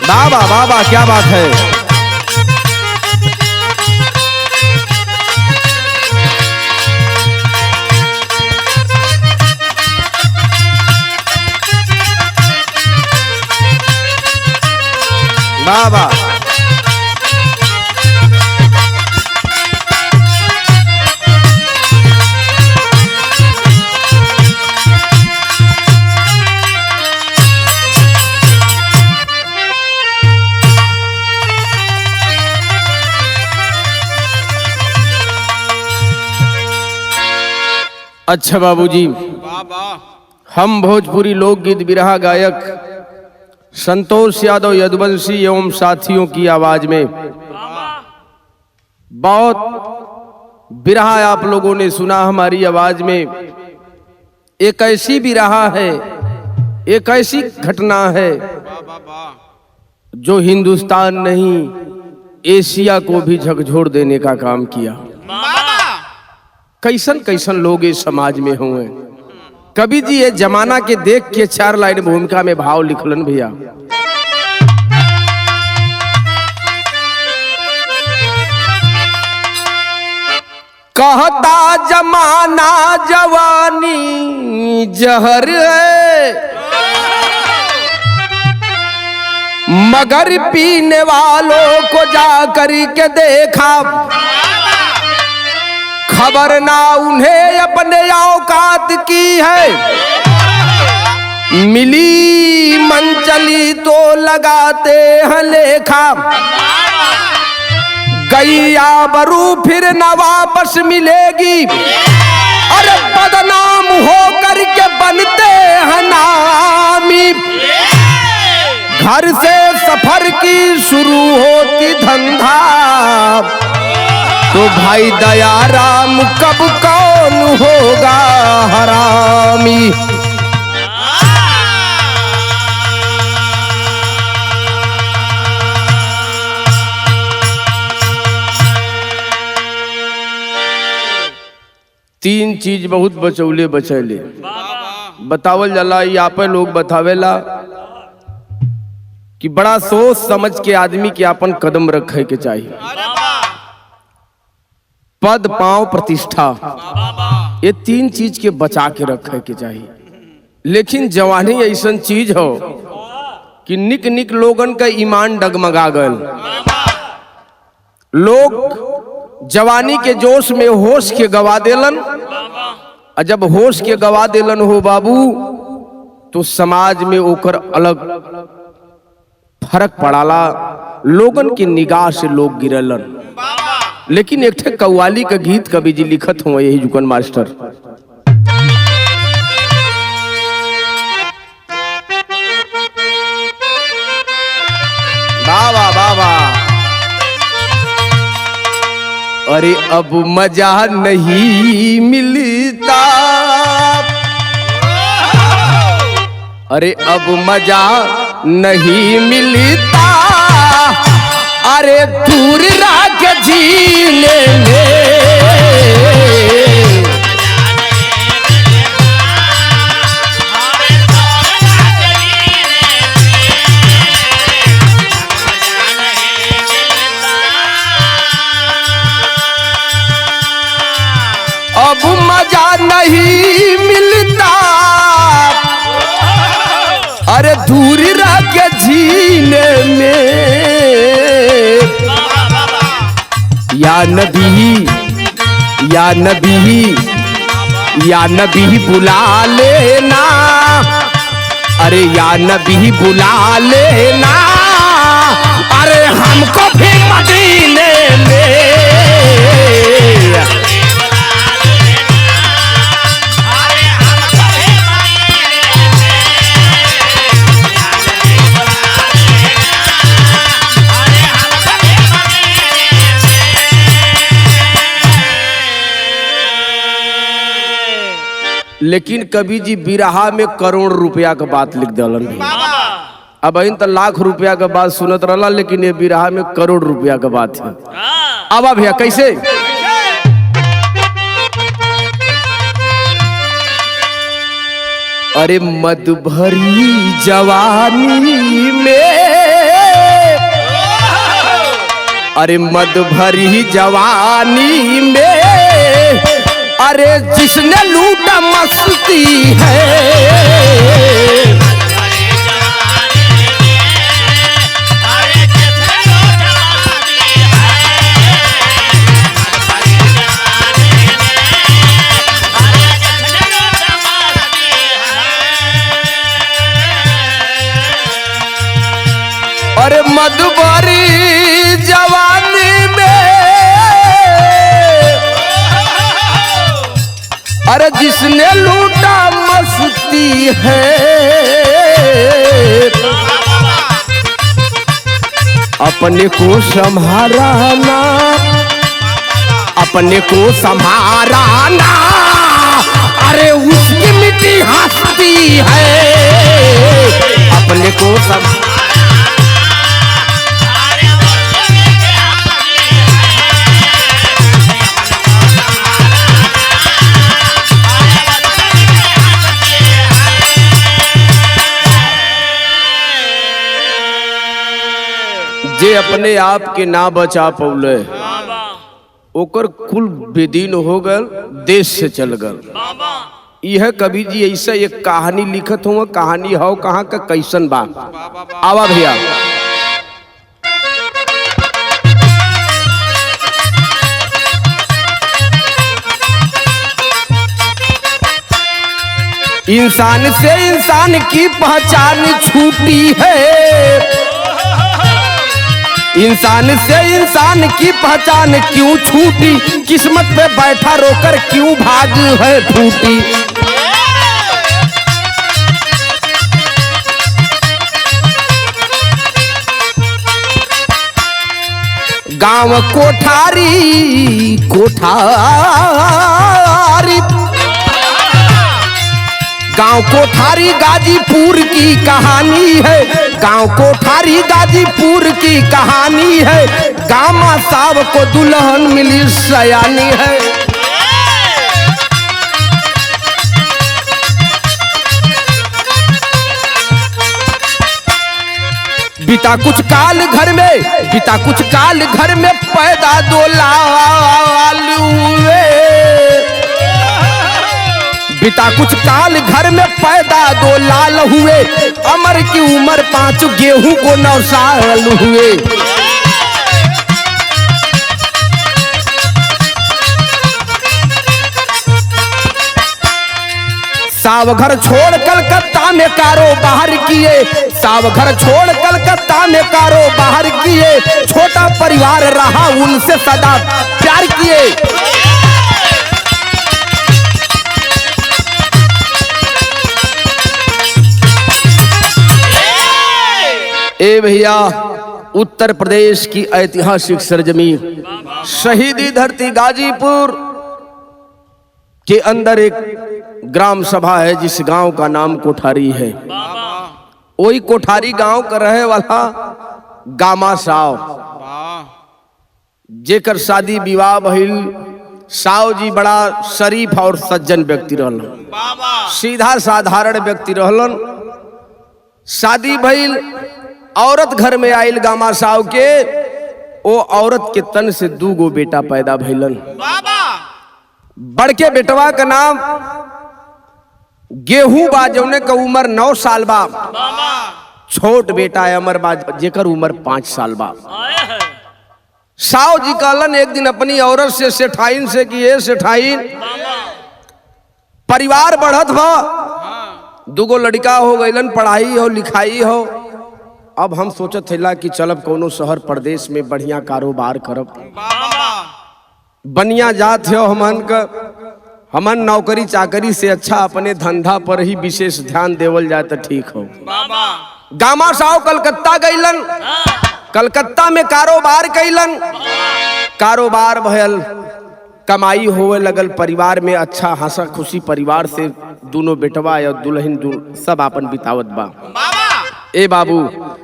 बाबा बाबा क्या बात है। बाबा अच्छा बाबूजी, हम भोजपुरी लोकगीत बिरहा गायक संतोष यादव यदुवंशी एवं साथियों की आवाज में बहुत बिरहा आप लोगों ने सुना हमारी आवाज में। एक ऐसी बिरहा है, एक ऐसी घटना है जो हिंदुस्तान नहीं एशिया को भी झकझोर देने का काम किया। कैसन कैसन लोग इस समाज में हुए। कवि जी ये जमाना के देख के 4 लाइन भूमिका में भाव लिखलन भैया। कहता जमाना जवानी जहर है, मगर पीने वालों को जा कर के देखा, खबर ना उन्हें अपने औकात की है। मिली मंचली तो लगाते हैं लेखा, गैया बरू फिर न वापस मिलेगी। अरे बदनाम हो करके बनते हैं नामी, घर से सफर की शुरू होती धंधा, तो भाई दयाराम कब कौन होगा हरामी। तीन चीज बहुत बचौले बचैले बतावल जाला। यहाँ पे लोग बतावेला कि बड़ा सोच समझ के आदमी के अपन कदम रखे के चाहिए। पद पांव प्रतिष्ठा, ये तीन चीज के बचा के रखे के चाहिए। लेकिन जवानी ऐसा चीज हो कि निक निक लोगन का ईमान डगमगा गल। लोग जवानी के जोश में होश के गवा देलन, और जब होश के गवा देलन हो बाबू, तो समाज में ओकर अलग फर्क पड़ाला। लोगन की निगाह से लोग गिरलन। लेकिन एक ठे कव्वाली का गीत कवि जी लिखत हुआ यही जुकन मास्टर। बाबा बाबा, अरे अब मजा नहीं मिलता, अरे अब मजा नहीं मिलता, अरे दूर रह के जीने में। अब मजा नहीं मिलता, अरे दूर रह के जीने में। या नबी या नबी या नबी बुला लेना, अरे या नबी बुला लेना, अरे हमको भी मदीने में। लेकिन कवि जी बिरहा में करोड़ रुपया का बात लिख दलन। अब इन तो लाख रुपया का बात सुनत रहा, लेकिन ये बिरहा में करोड़ रुपया का बात है। अब भैया कैसे? अरे मद भरी जवानी में अरे मद भरी जवानी में अरे जिसने लूटा मस्ती है। अरे मद भरी जवानी में अरे जिसने लूटा मस्ती है। अपने को संभालना, अपने को संभालना अरे उसकी मिट्टी हंसती है। अपने को जे अपने आप के ना बचा पौले ओकर कुल बेदीन हो गल, देश से चल गल। यह कवि जी ऐसा एक कहानी लिखत हुआ, कहानी हो कहाँ का कैसन बा। आवा भैया इंसान से इंसान की पहचान छूटी है। इंसान से इंसान की पहचान क्यों छूटी, किस्मत पे बैठा रोकर क्यों भाग है फूटी। गांव कोठारी कोठारी गांव कोठारी गाजीपुर की कहानी है। गांव कोठारी गाजीपुर की कहानी है। गामा साहब को दुल्हन मिली सयानी है। बीता कुछ काल घर में, बीता कुछ काल घर में पैदा दो लाल हुए। बीता कुछ काल घर में पैदा दो लाल हुए। अमर की उम्र 5 गेहूं को 9 साल हुए। सावघर छोड़ कलकत्ता में कारोबार किए। सावघर छोड़ कलकत्ता में कारोबार किए। छोटा परिवार रहा उनसे सदा प्यार किए। ए भैया उत्तर प्रदेश की ऐतिहासिक सरजमीन शहीदी धरती गाजीपुर के अंदर एक ग्राम सभा है जिस गांव का नाम कोठारी है। वही कोठारी गांव का रहे वाला गामा साव जेकर शादी विवाह भइल। साव जी बड़ा शरीफ और सज्जन व्यक्ति रहलन, सीधा साधारण व्यक्ति रहलन। शादी भइल, औरत घर में आइल गामा साव के। ओ औरत के तन से 2 गो बेटा पैदा भइलन। बड़के बेटवा का नाम गेहूं बा जौने का उम्र 9 साल बा। छोट बेटा अमर बा जेकर उम्र 5 साल बा। साव जी कहलन एक दिन अपनी औरत से सेठाइन से कि ये सेठाइन परिवार बढ़त बा, 2 गो लड़का हो गइलन, पढ़ाई हो लिखाई हो। अब हम सोचत थिला कि चलब कोनो शहर प्रदेश में बढ़िया कारोबार करब। बनिया जात हो हमन का, हमन नौकरी चाकरी से अच्छा अपने धंधा पर ही विशेष ध्यान देवल जाए तो ठीक हो। गामा साहब कलकत्ता गइलन, कलकत्ता में कारोबार कैलन। कारोबार भयल, कमाई होवे लगल, परिवार में अच्छा हंसा खुशी परिवार से दोनों बेटवा या दुल्हन सब अपन बितावत बा। ए बाबू,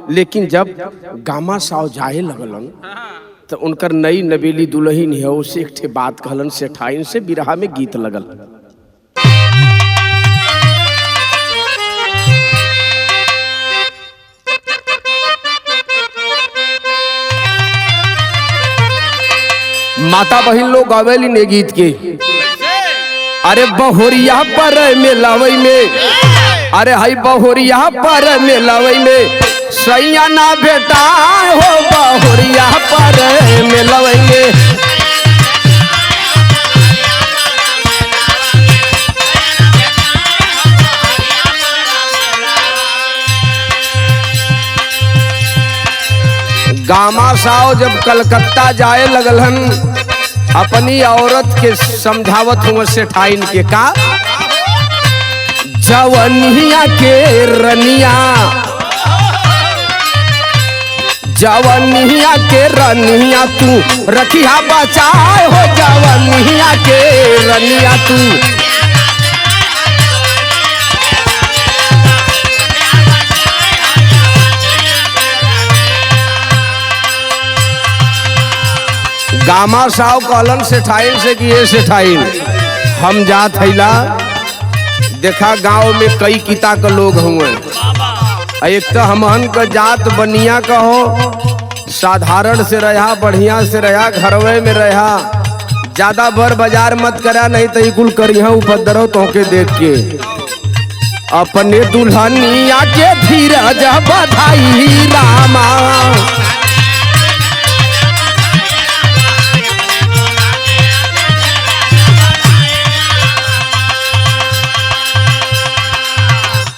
लेकिन जब गामा साव जाए लगलन तो उनकर नई नवेली दुल्हन है उसे एक ठे बात कहलन सेठाइन से। बिरहा में गीत लगल। माता बहन लोग गावेली ने गीत के। अरे बहुरिया पर मिलावई में, अरे हाई बहुरिया पर मिलावई में सैया ना बेटा हो, बहुरिया पर मिलावई में। गामा साहब जब कलकत्ता जाए लगलन, अपनी औरत के समझावत हुआ सेठाइन के का, जवनिया के रनिया, जवनिया के रनिया तू रखिया बचाए हो, जवनिया के रनिया तू। गामा साहब कहलन सेठाइन से कि ये सेठाइन हम जात हैला, देखा गांव में कई किता के लोग हुए, एक तो हमहन का जात बनिया का हो, साधारण से रहा, बढ़िया से रहा, घरवे में रहा, ज्यादा बर बाजार मत करा, नहीं तो कुल करिया उपद्रव तोके देख के। अपने दुल्हनिया के धीरज बधाई रामा,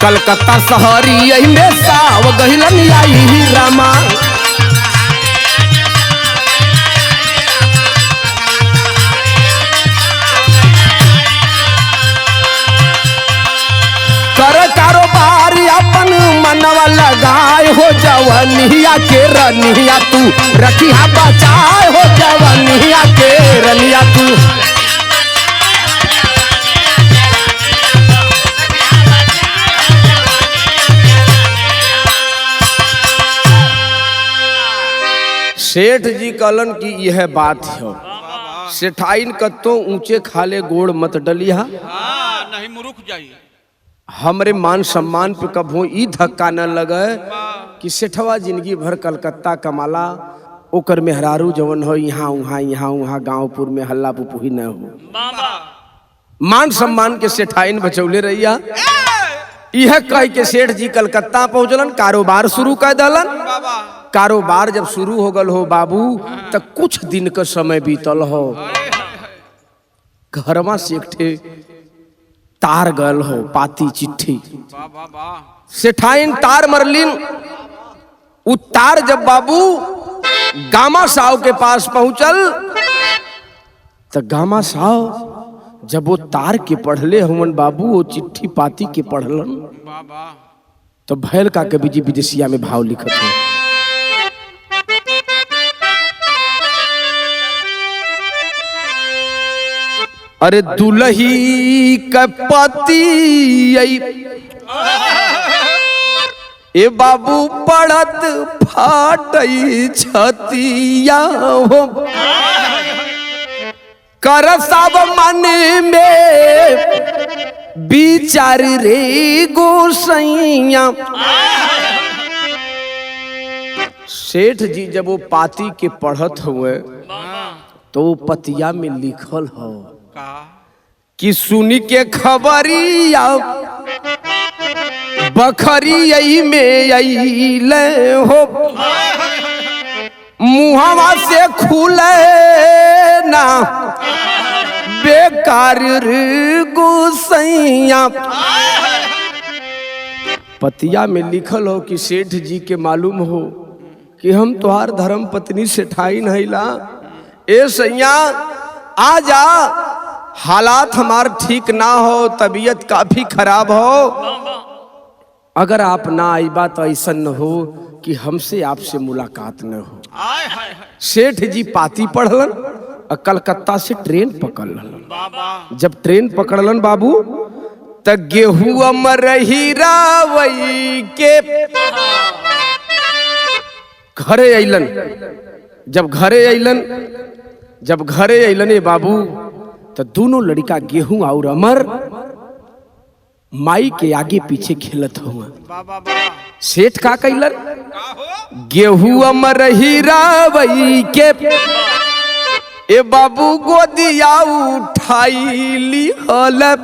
कलकत्ता शहरी में साव गहिलन आई रामा, कर कारोबार अपन मनवा लगाए हो, जवनिया के रनिया तू रखिया बचाए हो, जवनिया के रनिया तू। सेठ जी कहलन कि यह बात है, सेठाइन कत्तो ऊंचे खाले गोड़ मत डलिया, नहीं मुरुक जाइए, हमरे मान सम्मान पे कभो ई धक्का न लगे कि सेठवा जिंदगी भर कलकत्ता कमाला, ओकर मेहरारू जवन हो यहाँ उहाँ यहाँ उहाँ गांवपुर में हल्ला पुपुही न हो। मान सम्मान के सेठाइन बचौले रहिया। यह कह के सेठ जी कलकत्ता पहुंचलन, कारोबार शुरू कर दलन। कारोबार जब शुरू हो गल हो बाबू, तो कुछ दिन का समय बीतल हो, घरवा से एक ठे तार गल हो, पाती चिट्ठी। सेठाइन तार मरलिन। उ तार जब बाबू गामा साहब के पास पहुंचल, तो गामा साहब जब वो तार के पढ़ले हुवन बाबू, वो चिट्ठी पाती के पढ़लन, तो भैल का कवि जी विदेशिया में भाव लिखत है। अरे दुलही का पति ए बाबू पड़त फाटई छतिया हो, कर सब मन में विचार रे गोसैया। सेठ जी जब वो पाती के पढ़त हुए, तो वो पतिया में लिखल हो कि सुनी के खबरिया बखरी यही में अइले हो, मुहवा से खुले ना बेकार गोसैया। पतिया में लिखल हो कि सेठ जी के मालूम हो कि हम तुहार धर्म पत्नी सेठाइन हैला, ए सैया आ जा, हालात हमार ठीक ना हो, तबीयत काफी खराब हो, अगर आप ना आई बात ऐसा न हो कि हमसे आपसे मुलाकात न हो। सेठ जी पाती पढ़लन और कलकत्ता से ट्रेन पकड़लन। जब ट्रेन पकड़लन बाबू, त गेहूं मरहीरा वही के घरे अइलन। जब घरे अइलन ए बाबू, तो दोनों लड़का गेहूं और अमर माई के आगे पीछे खेलत हुआ। सेठ का कैलन, गेहूं अमर हीरा वही के ए बाबू गोदिया उठाईली हलब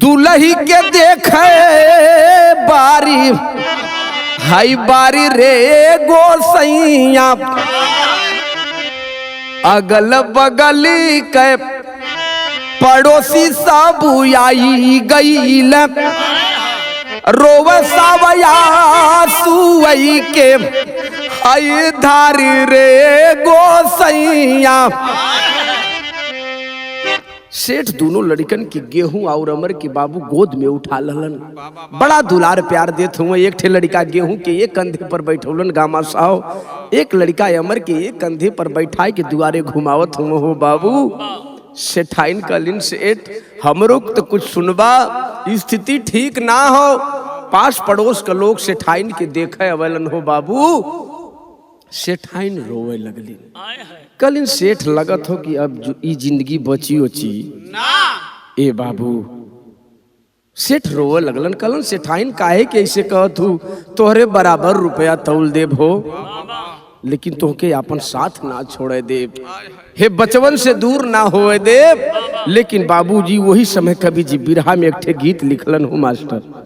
दुलही के देखे बारी हाई बारी रे गोसैया अगल बगल के पड़ोसी सब आई गईल रोव सावया सुवई के आई धारी रे गोसैया। सेठ दोनों लड़कन के गेहूं और अमर के बाबू गोद में उठा ललन, बड़ा दुलार प्यार देत हुए। एक ठे लड़का गेहूं के एक कंधे पर बैठौलन गामा साहब, एक लड़का अमर के एक कंधे पर बैठाए के दुआरे घुमावत हुए। हो बाबू सेठाइन कलिन सेठ हमरो तो कुछ सुनबा, स्थिति ठीक ना हो। पास पड़ोस के लोग सेठाइन के देखे अवलन। हो बाबू सेठाइन रोवे लगली। कल इन सेठ लगत हो कि अब जो ई जिंदगी बची उची ना। ए बाबू सेठ रोवे लगलन। कलन सेठाइन काहे के ऐसे कहत हूँ, तोहरे बराबर रुपया तौल देव हो, लेकिन तोहके अपन साथ ना छोड़े देव, हे बचवन से दूर ना होए देव। लेकिन बाबूजी वही समय कभी जी बिरहा में एक ठे गीत लिखलन हो मास्टर।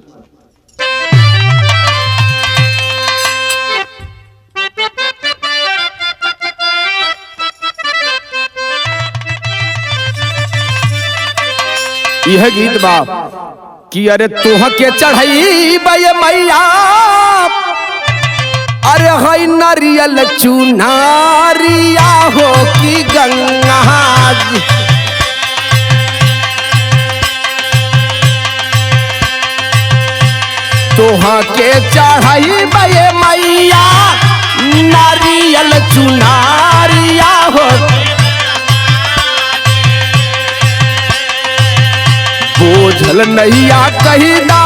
यह गीत बा कि अरे तोह के चढ़ई बे मैया, अरे हई नारियल चुनारिया हो कि गंगा, तोह के चढ़ई बे मैया नारियल चुनारिया हो, बोझल नैया कहिदा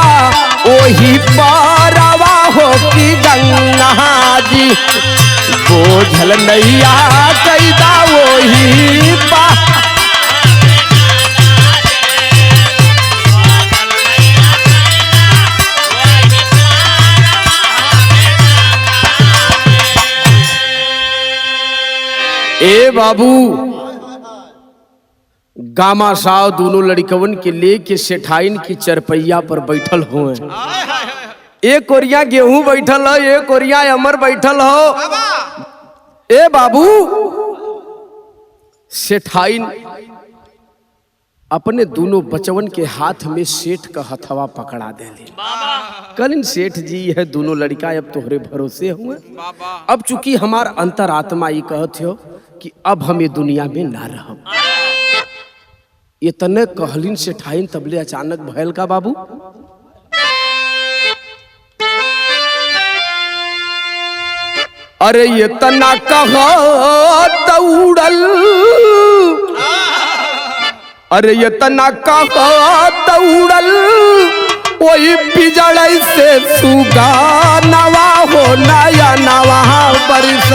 ओही पारवा हो कि गंगा जी, बोझल नैया कहिदा ओही पा। ए बाबू गामा साहब दोनों लड़कवन के लेके सेठाइन की चरपैया पर बैठल हुए। एक ओरिया गेहूं बैठल हो, एक ओरिया अमर बैठल हो। ए बाबू सेठाइन अपने दोनों बचवन के हाथ में सेठ का हथवा पकड़ा देले। कल इन सेठ जी है दोनों लड़का अब तोहरे भरोसे हुए। अब चूंकि हमार अंतरात्मा ये कहत हो कि अब हम ये दुनिया में ना रहब। इतने कहलिन सेठाइन तबले अचानक भयल का बाबू, अरे ये तना कहा दौड़ल, अरे ये तना कहा दौड़ल वही पिजड़ से सुगा नवा हो नया नवा बरिस,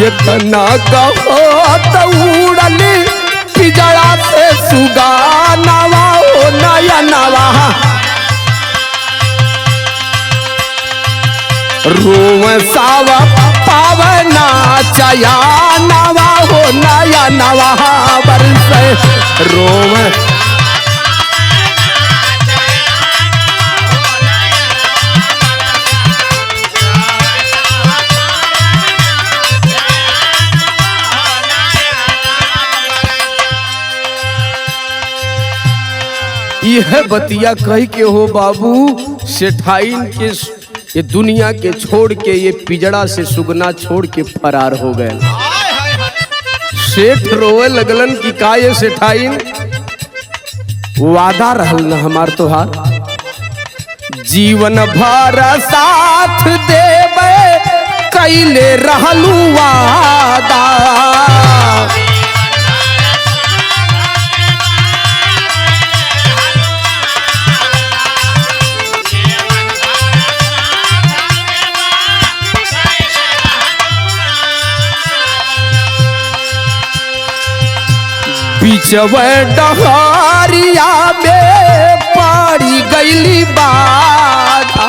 ये तना कहो दौड़ल पिजड़ा से सुगा नवा हो नया नवा, रोव सावा पावना चया नवा हो नया नवा बरस, रोव यह बतिया कह के हो बाबू सेठाइन के ये दुनिया के छोड़ के ये पिजड़ा से सुगना छोड़ के फरार हो गए। सेठ रोए लगलन कि का ये सेठाइन वादा रहल न हमार तोहार, जीवन भर साथ देवे कैले रहलू वादा, बीचवे डहरिया में पड़ी गईली बाधा,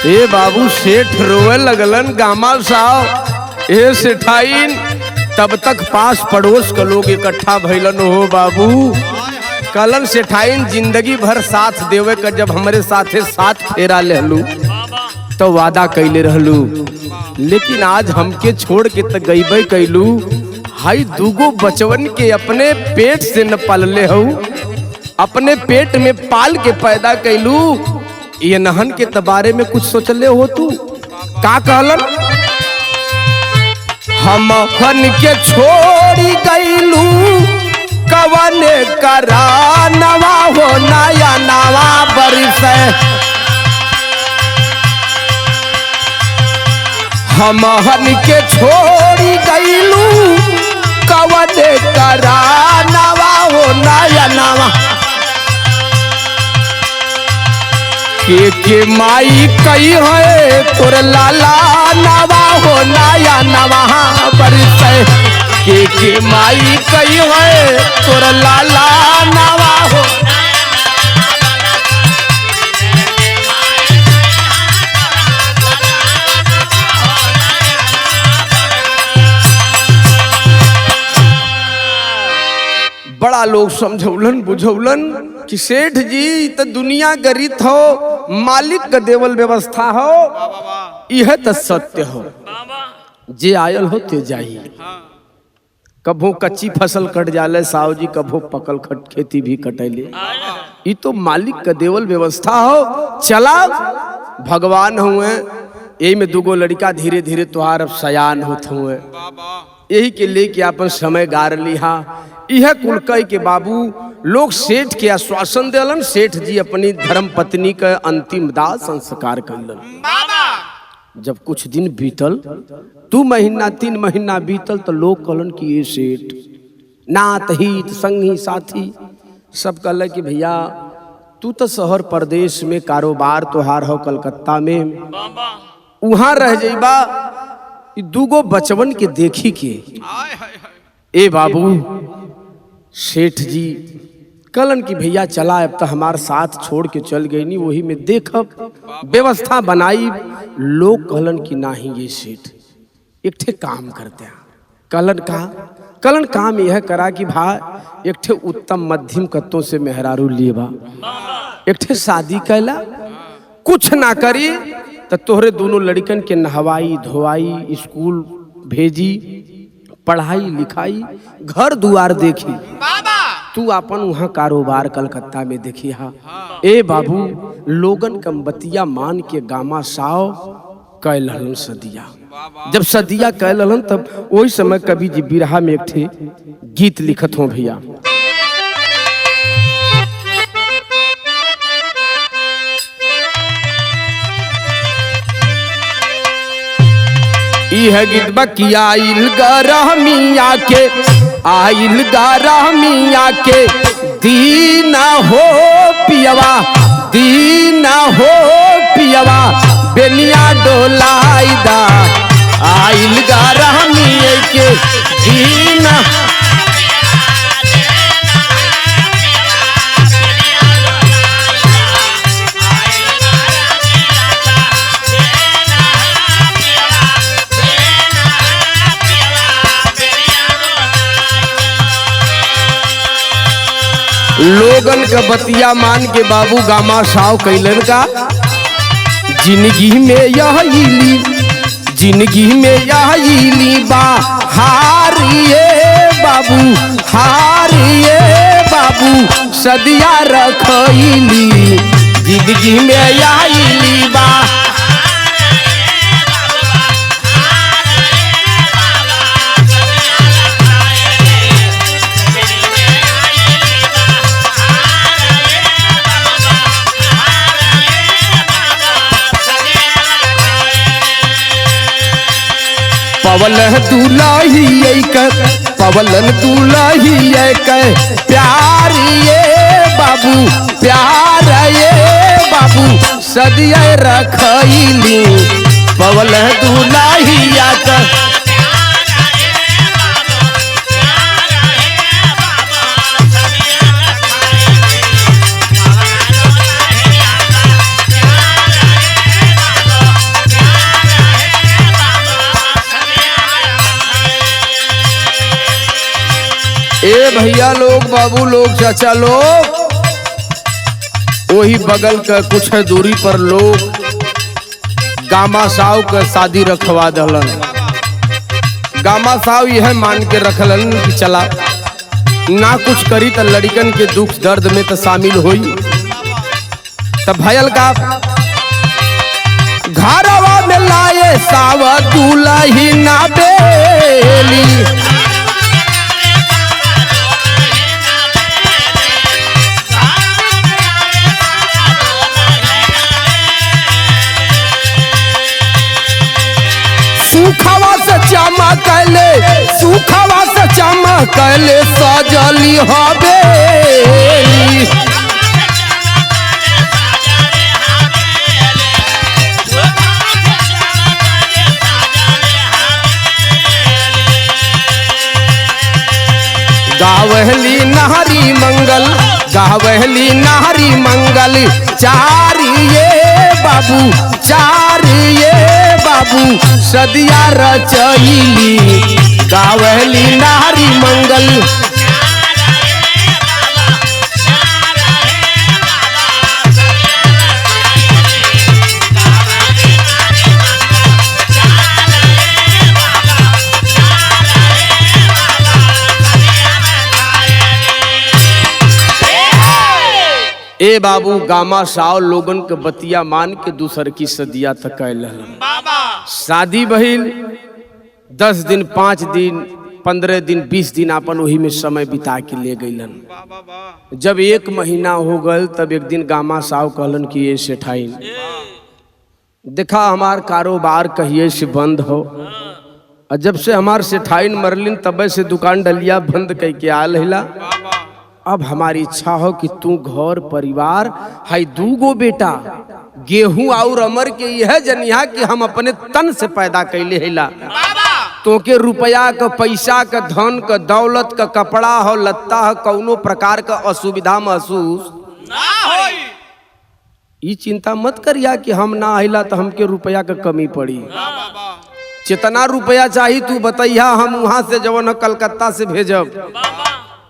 ए बाबू सेठ रोए लगलन गामा साहब ए सेठाइन। तब तक पास पड़ोस के लोग इकट्ठा भइलन हो बाबू। कलन सेठाइन जिंदगी भर साथ देवे का जब हमारे साथे साथ फेरा लेलू तो वादा कैले रहलू, लेकिन आज हमके छोड़ के तो गईबे कैलू। हाई दूगो बचवन के अपने पेट से न पलले हो, अपने पेट में पाल के पैदा कैलू। ये नहन के बारे में कुछ सोचले हो तू? का कहलन? हम हन के छोड़ी गईलू कवन करा नवा हो नया नवा बरिस। हम हन के छोड़ी गईलू कवन करा नवा हो नया नवा। के माई कई है तोर लाला नवा हो नया नवा बरिस। के माई कई है तोर लाला नवा हो। बड़ा लोग समझौलन बुझौलन कि सेठ जी तो दुनिया गरित हो, मालिक का देवल व्यवस्था हो, यह तो सत्य हो। जे आयल हो ते जाई। कभो कच्ची फसल कट जाले साहु जी, कभो पकल खेती भी कटैले। ये तो मालिक का देवल व्यवस्था हो। चला भगवान हुए यही में दुगो लड़का धीरे धीरे तुहार अब सयान होत हुए। यही के लेके अपन समय गार लिहा। यह कुल कह के बाबू लोग सेठ के आश्वासन दिलन। सेठ जी अपनी धर्म पत्नी का अंतिम दाह संस्कार कैलन। जब कुछ दिन बीतल, 2 महीना 3 महीना बीतल, तो लोग कहलन कि ये सेठ नात हित संगी साथी सब कहल कि भैया तू तो शहर प्रदेश में कारोबार तोहार हो, कलकत्ता में वहां रह जाइबा। दूगो बचवन के देखी के ए बाबू सेठ जी कलन की भैया चला अब तो हमारे साथ छोड़ के चल गई नहीं, वही में देखब व्यवस्था बनाई। लोग कहलन की नहीं ये सेठ एक ठे काम करते हैं। कलन काम यह करा कि भाई एक ठे उत्तम मध्यम कत्तों से मेहरारू लिएबा, एक ठे शादी कैला, कुछ ना करी तो तोहरे दोनों लड़कन के नहवाई धोवाई, स्कूल भेजी, पढ़ाई लिखाई, घर दुआर देखी, तू अपन वहाँ कारोबार कलकत्ता में देखी हा। ए बाबू लोगन कमबतिया मान के गामा साव कैलन सदिया। जब सदिया कैलन तब वही समय कवि जी बिरहा में एक थे गीत लिखत हो भैया। यह गीत बकिया आइल गरहमिया के, आइल गरहमिया के दीना हो पियवा, दीना हो पियवा बेनिया डोलाइदा। आइल गरहमिया के दीना लोगन का बतिया मान के बाबू गामा साव कैलन का। जिंदगी में यह इली, जिंदगी में यह इली बा हारिए बाबू, हारिए बाबू सदिया रखइली। जिंदगी में यह इली बा पवलन दुलाही पवलन दुलाही प्यार ये बाबू, प्यार ये बाबू सदिया रखइली। पवलन दुलाही भैया लोग, बाबू लोग, चाचा लोग, वही बगल का कुछ दूरी पर लोग गामा साहु का शादी रखवा दलन। गामा साहु यह मान के रखलन कि चला ना कुछ करी तो लड़कन के दुख दर्द में तो शामिल होई। तब भयल का घरवा में लाए सावा दूल्ही ना बेली, सुखवा से चमकले, सुखवा से चमकले सजली हवेली। गावहली नारी मंगल, गावहली नारी मंगल, चारिये बाबू, चारिये बाबू सदिया रचैली। गावहली नारी मंगल, ए बाबू गामा साव लोगन के बतिया मान के दूसर की सदिया तक शादी बहिल। 10 दिन 5 दिन 15 दिन 20 दिन अपन वही में समय बिता के ले गईलन। जब 1 महीना हो गल तब एक दिन गामा साव कहलन कि ये सेठाइन देखा हमार कारोबार कहिए से बंद हो। और जब से हमार सेठाइन मरलिन तब से दुकान डलिया बंद कह के आल हिला। अब हमारी इच्छा हो कि तू घर परिवार हाई 2 गो बेटा गेहूं और अमर के यह जनिया कि हम अपने तन से पैदा कैले हिला। तो के रुपया का पैसा का धन का दौलत का कपड़ा हो लत्ता हो कौनो प्रकार का असुविधा महसूस ना होई। ये चिंता मत करिया कि हम ना आइला तो हमके रुपया का कमी पड़ी। जितना रुपया चाहिए तू बताइया हम वहां से जवन कलकत्ता से भेजब।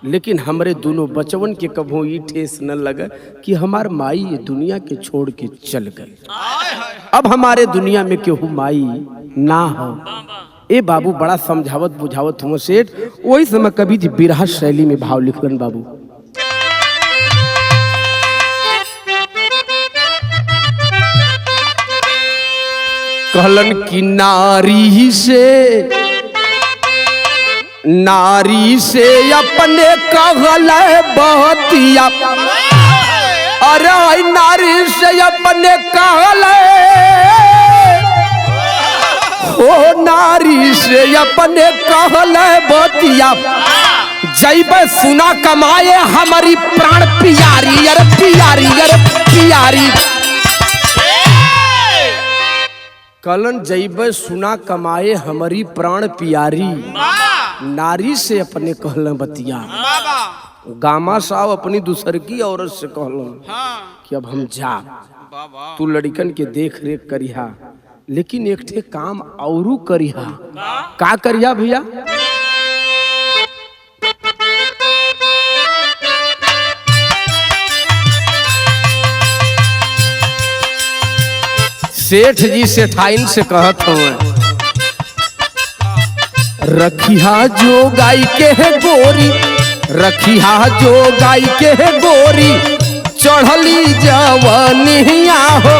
लेकिन हमरे दोनों बचवन के कभो ये ठेस न लगे कि हमार माई ये दुनिया के छोड़ के चल गए। अब हमारे दुनिया में केहू माई ना हो। ए बाबू बड़ा समझावत बुझावत हुआ सेठ। वही समय कभी जी बिरहा शैली में भाव लिखलन बाबू। कहलन कि नारी से अपने कहल बहतिया। अरे नारी से अपने कहल हो, नारी से अपने कहल बतिया। जैब सुना कमाए हमारी प्राण प्यारी, अरे प्यारी, अरे प्यारी। कलन जैब सुना कमाए हमारी प्राण प्यारी। नारी से अपने कहलन बतिया। गामा साहब अपनी दूसर की औरत से कहलन कि अब हम जा, तू लड़कन के देख रेख करिहा, लेकिन एक ठे काम औरू करिहा। का करिहा भैया? सेठ जी सेठाइन से कहत हूँ रखिया जो गाय के है गोरी, रखिया जो गाय के है गोरी। चढ़ली जवानिया हो,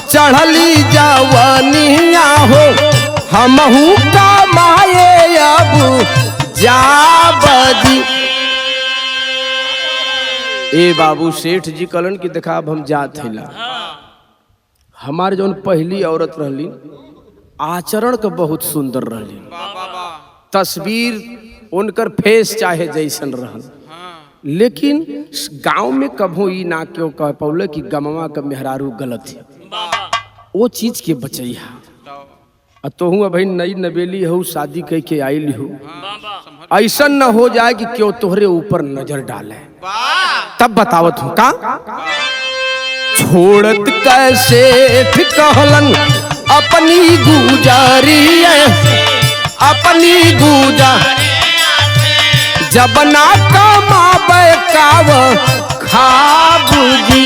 चढ़ली जवानिया हो। हमहू कमाए अब जा बजी। ए बाबू सेठ जी कलन की देखा अब हम जात हिला। हमारे जौन पहली औरत रहली आचरण का बहुत सुंदर रहली। तस्वीर उनकर फेस चाहे जैसन रहल, लेकिन गांव में कभो ई ना क्यों कह पौले कि गमवा का मेहरारू गलत है। वो चीज के बचैया। तो हूँ भाई नई नवेली हो, शादी कह के आइल हो, ऐसा न हो जाए कि क्यों तोहरे ऊपर नजर डाले। तब बतावत हूँ का छोड़त कैसे कहलन अपनी गुजारी, अपनी गुजा जब ना कमाबे काव खाबूजी।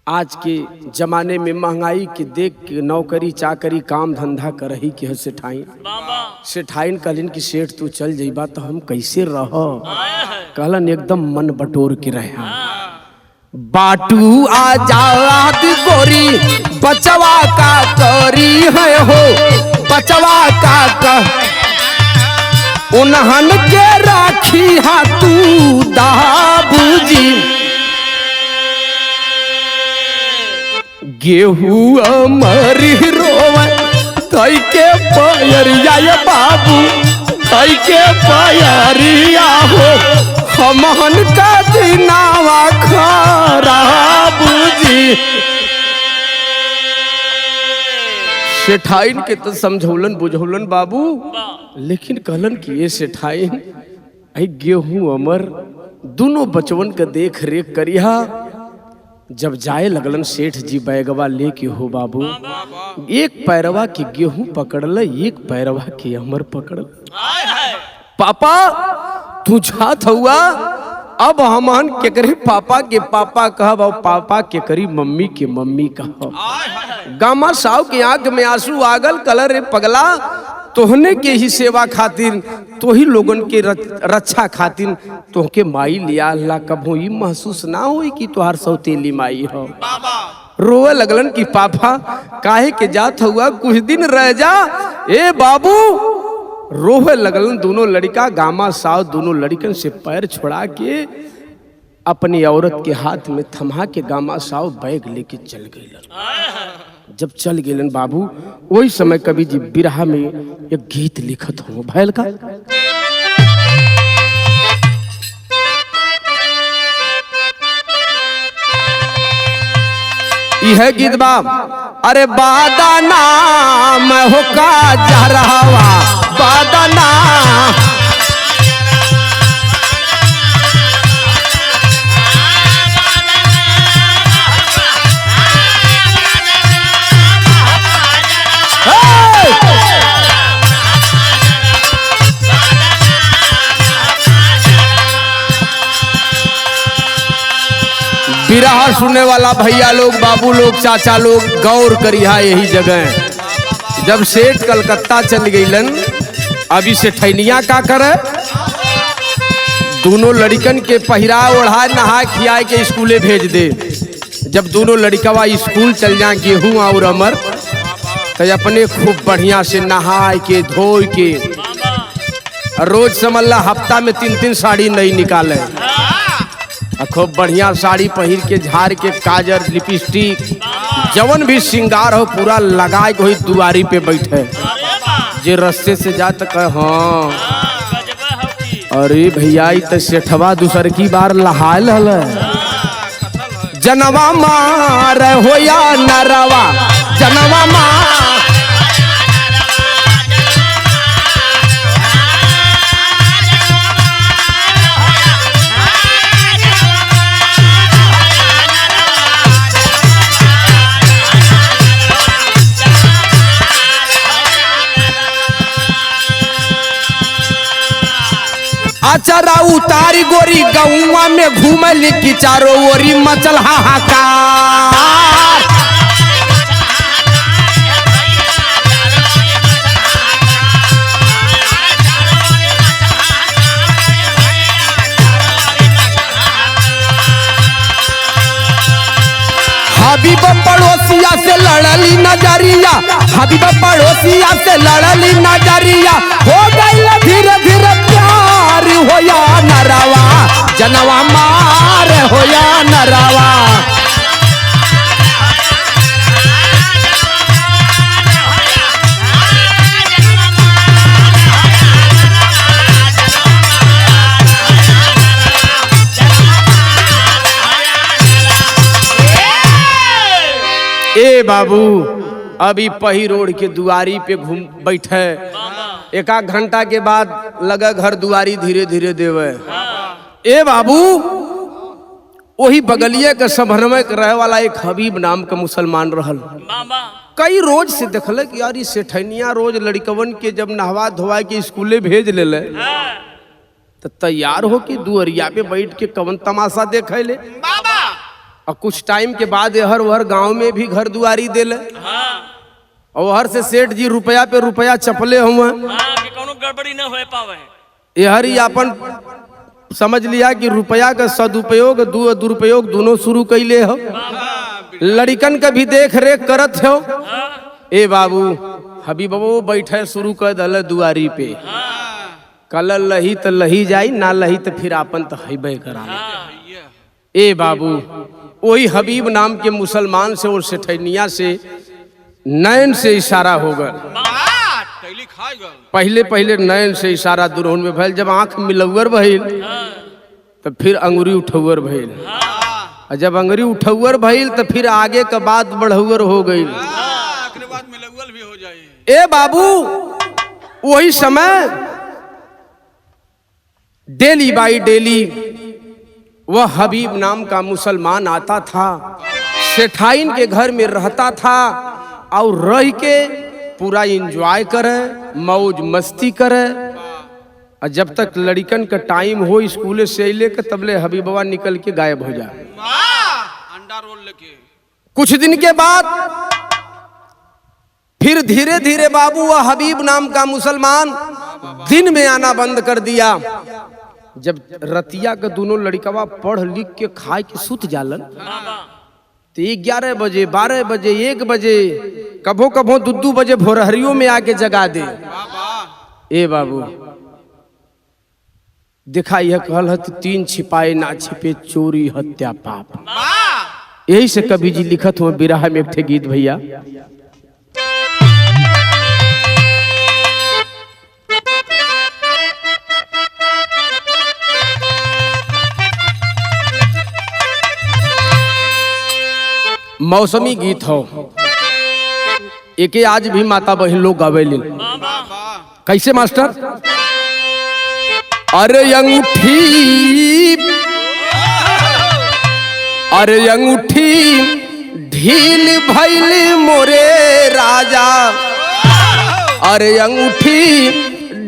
आज के जमाने में महंगाई के देख के नौकरी चाकरी काम धंधा करही के सेठाइन सेठाइन कहलिन कि सेठ तू चल जाइबा तो हम कैसे रह। कहलन एकदम मन बटोर के रहा। बाटू आजाद गोरी बचवा का करी है हो बचवा का उन्हन के राखी हा तू दाबूजी। गेहूं अमरी रोवे तई के पैरिया बाबू तई के पैरिया हो हमहन का दिनावा खराब जी। सेठाइन के तो समझौलन बुझौलन बाबू, लेकिन कहलन कि ये सेठाइन आई गेहूं अमर दोनों बचवन के देख रेख करिहा। जब जाए लगलन सेठ जी बैगवा लेके हो बाबू, एक पैरवा के गेहूं पकड़ल एक पैरवा के अमर पकड़ल। पापा तू जात हुआ अब हमन के करी पापा के पापा कहब और पापा के करी मम्मी के मम्मी कहब। गामा साहु के आंख में आंसू आगल कलर रे पगला तोहने के ही सेवा खातिर तो ही लोगन के रक्षा खातिर तोहके माई लिया अल्लाह कभो ही महसूस ना होई कि तोहार सौतेली माई हो। रोवे लगलन कि पापा काहे के जात हुआ कुछ दिन रह जा ए बाबू। रोवे लगलन दोनों लड़का गामा साव दोनों लड़कन से पैर छोड़ा के अपनी औरत के हाथ में थमा के गामा साव बैग लेके चल गए। जब चल गए बाबू वही समय कवि जी बिरहा में एक गीत लिखत हो भैल का। यह गीत बाब अरे बादाना मैं हो का जा रहा बादाना बिरहा सुनने वाला भैया लोग बाबू लोग चाचा लोग गौर करिहा यही जगह जब सेठ कलकत्ता चल गईलन अभी से ठैनिया का करे दोनों लड़कन के पहिरा ओढ़ा नहा खिया के स्कूले भेज दे। जब दोनों लड़कवा स्कूल चल जा गेहूं और अमर तो अपने खूब बढ़िया से नहा के धो के रोज समल्ला हफ्ता में 3-3 साड़ी नई निकाले खूब बढ़िया साड़ी पहन के झाड़ के काजर लिपस्टिक जवन भी श्रृंगार हो पूरा लगा के वही दुआरी पे बैठे जे रस्ते से जात कह हाँ अरे भैया तो सेठवा दूसर की बार लहाल हल जनवा मार हो या नरवा जनवा मार अचरा उतारी गोरी गौवा में घूमल की चारों ओरी मचल हाहाकार। हबीब पड़ोसिया से लड़ली नजरिया हबीब पड़ोसिया से लड़ली नजरिया हो गई धीरे धीरे प्यार होया नरवा जनवा मार होया नरवा। ए बाबू अभी पही रोड के दुआरी पे घूम बैठे एक आध घंटा के बाद लगा घर दुआरी धीरे धीरे देवे। ए बाबू वही बगलिया के सभरमे के रहे वाला एक हबीब नाम का मुसलमान रहल। कई रोज से देखल कि यार सेठनिया रोज लड़कवन के जब नहवा धोवा के स्कूले भेज ले तो तैयार हो कि दुअरिया पे बैठ के कवन तमाशा देखे ले। और कुछ टाइम के बाद हर वहर गांव में भी घर दुआरी देले और हर से सेठ जी रुपया पे रुपया चपले हुए गड़बड़ी न हो पावे। यहर ही अपन समझ लिया कि रुपया का सदुपयोग दुरुपयोग दोनों शुरू कैले हो। लड़कन का भी देख रेख करत हो। ए बाबू हबीब बाबू बैठे शुरू कर दल दुआरी पे। कल लही तो लही जाई ना लही तो फिर अपन तो हईबे करा। ए बाबू वही हबीब नाम के मुसलमान से और सेठनिया से नयन से इशारा हो गया। पहले नयन से इशारा दुरहुन में भइल। जब आंख मिलौर भइल तो फिर अंगुरी उठौर भइल। और जब अंगुरी उठौर भइल तो फिर आगे का बात बढ़ौर हो गई। ए बाबू वही समय डेली बाई डेली वह हबीब नाम का मुसलमान आता था, सेठाइन के घर में रहता था और रह के पूरा एंजॉय करे, मौज मस्ती करे। और जब तक लड़कन का टाइम हो स्कूल से अले के तबले हबीबवा निकल के गायब हो जाए। अंडा रोल लेके कुछ दिन के बाद फिर धीरे धीरे बाबू वह हबीब नाम का मुसलमान दिन में आना बंद कर दिया। जब रतिया के दोनों लड़कवा पढ़ लिख के खाए के सुत जालन तो 11 बजे 12 बजे 1 बजे कभो कभो 2 बजे भोरहरियों में आके जगा दे। ए बाबू देखा यह कहल 3 छिपाए ना छिपे चोरी हत्या पाप। यही से कवि जी लिखत हो बिरहा में एक ठे गीत भैया। मौसमी गीत हो एके आज भी माता बहन लोग गावे ले। कैसे मास्टर? अरे अंगूठी ढील भइल मोरे राजा। अरे अंगूठी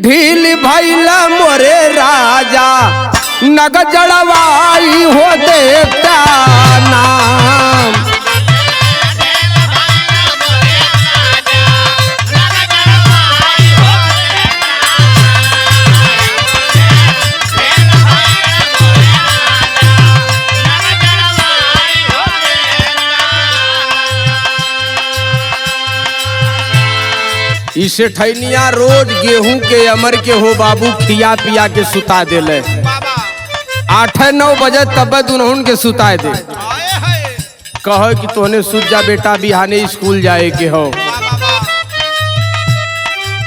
ढील भइल मोरे राजा। नग जड़वाई हो देवता नाम। इसे ठैनिया रोज गेहूं के अमर के हो बाबू खिया पिया के सुता देले। 8-9 बजे तब दुनहुन के सुता दे। कहो कि तोहने सुत जा बेटा बिहाने स्कूल जाए के हो।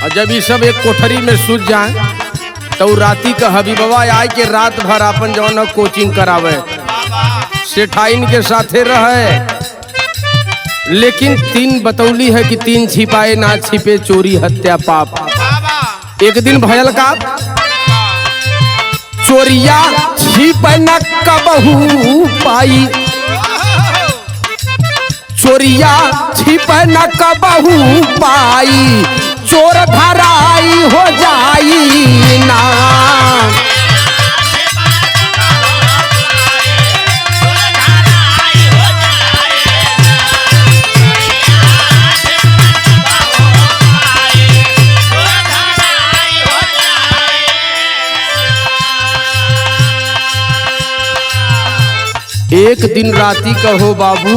और जब ये सब एक कोठरी में सुत जाए तो राती का हबीबवा आए के रात भर अपन जौन कोचिंग करावे सेठाइन के साथे रहे। लेकिन 3 बतौली है कि 3 छिपाए ना छिपे चोरी हत्या पाप। एक दिन भयल का चोरिया छिप न कबहू पाई। चोरिया छिप न कबहू पाई। चोर धराई हो जाई ना। एक दिन राती का हो बाबू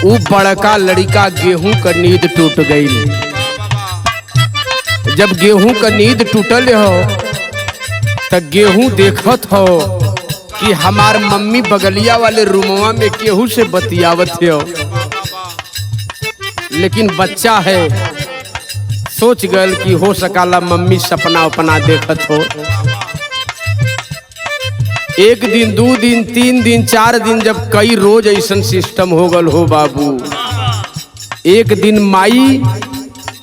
वो बड़का लड़का गेहूं का नींद टूट गई। जब गेहूं का नींद टूटल हो तब गेहूं देखत हो कि हमार मम्मी बगलिया वाले रूमवा में केहू से बतियावत हो। लेकिन बच्चा है सोच गल कि हो सकाला मम्मी सपना अपना देखत हो। 1 दिन 2 दिन 3 दिन 4 दिन जब कई रोज ऐसा सिस्टम हो गल हो बाबू। एक दिन माई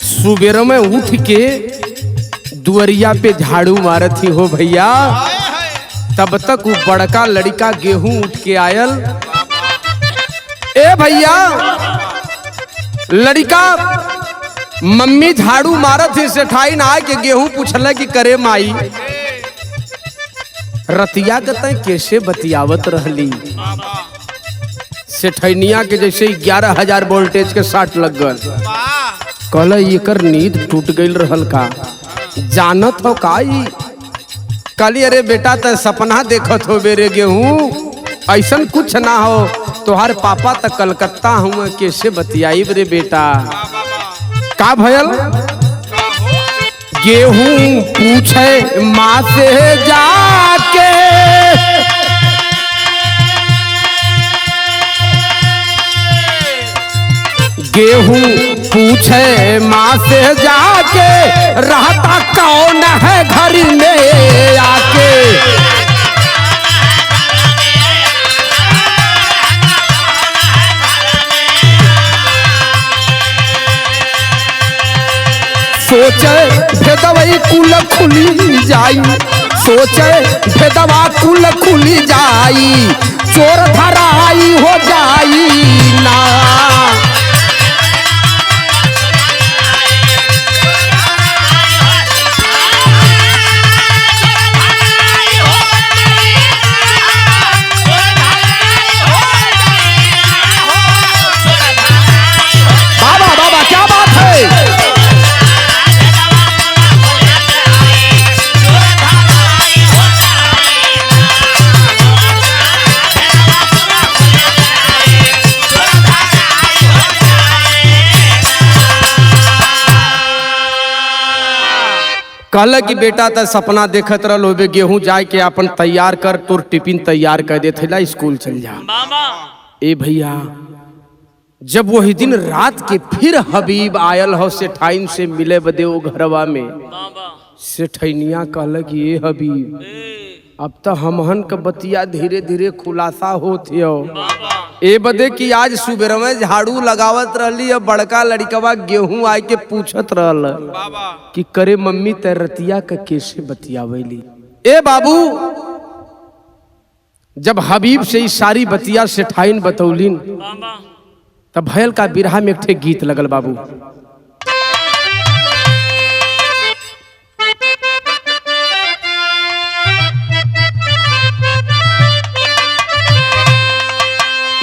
सुबेर में उठ के दुअरिया पे झाड़ू मारत ही हो भैया। तब तक वो बड़का लड़का गेहूं उठ के आयल। ए भैया, लड़का मम्मी झाड़ू मारत थी, सेठाई ना के गेहूं पूछल कि करे माई रतिया के कैसे बतियावत रहली। सेठैनिया के जैसे 11,000 वोल्टेज के शॉर्ट लग गल। कहल एकर नींद टूट गई रहल का, जानत हो का? कहली अरे बेटा त सपना देखत हो बेरे गेहूं, ऐसन कुछ ना हो, तोहार पापा त कलकत्ता हुआ, कैसे बतियाई रे बेटा। का भयल? गेहूं पूछे माँ से जाके, गेहूं पूछे माँ से जाके, रहता कौन है घर में आके। सोचे भेदवई कुल खुली जाई, सोचे भेदवा कुल खुली जाई, चोर धराई हो जाई ना। बाबा बाबा क्या बात है। कहल कि बेटा त सपना देखत रह लोबे, गेहूं जाए के अपन तैयार कर, तोर टिफिन तैयार कर दे थे, स्कूल चल जा। ए भैया, जब वही दिन रात के फिर हबीब आयल हो सेठाइन से मिले बदे वो घरवा में। सेठैनिया कहल कि ए हबीब, अब तो हमहन का बतिया धीरे धीरे खुलासा होती हो। ए बदे कि आज सुबह में झाड़ू लगावत रहली, अब बड़का लड़कवा गेहूं आए के पूछत रहल कि करे मम्मी रतिया का कैसे बतियावली। ए बाबू, जब हबीब से इस सारी बतिया सेठाइन बतौलिन, तब भयल का बिरहा में एक ठे गीत लगल बाबू।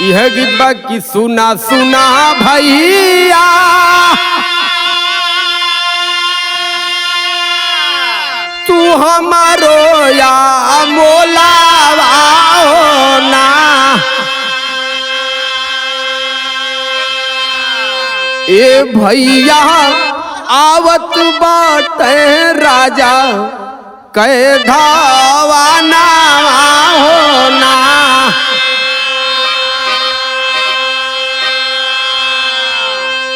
यह गीत बा कि सुना सुना भैया, तू हमारो या मोलावा हो ना। ए भैया आवत बाटे राजा कै धावा ना हो ना।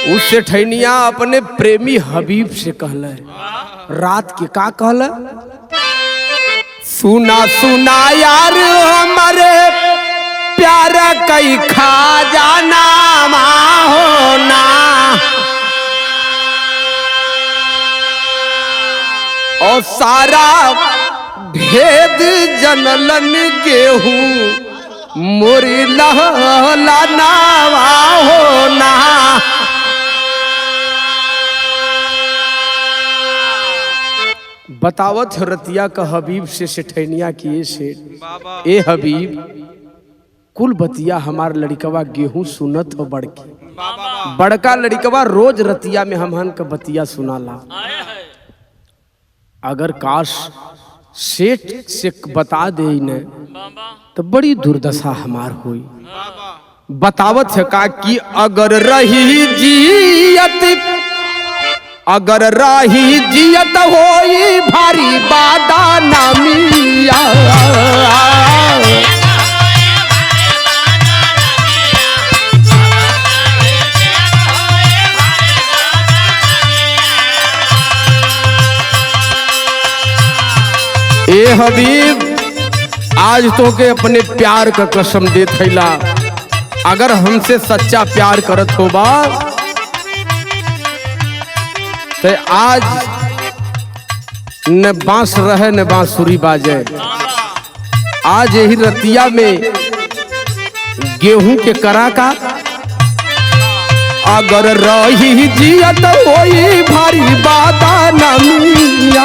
उससे ठैनिया अपने प्रेमी हबीब से कहल, रात के का कहल? सुना सुना यार हमारे प्यारा कई खा जाना हो ना। और सारा भेद जनलन गेहूं मोरी लहलाना हो ना। बतावत रतिया का हबीब से सेठैनिया किए सेठ, ए हबीब, कुल बतिया हमार लड़कवा गेहूं सुनत हो बड़की, बड़का लड़कवा रोज रतिया में हमहन का बतिया सुनाला। अगर काश सेठ से बता दे न तो बड़ी दुर्दशा हमार हुई। बतावत है का कि अगर रही जियत, अगर राही जियत होई भारी बादा नामिया। ए हबीब, आज तो के अपने प्यार का कसम दे थैला, अगर हमसे सच्चा प्यार करत होबा तो आज न बांस रहे न बांसुरी बाजे, आज यही रतिया में गेहूं के करा का अगर रही जियत होई भारी बादानमिया।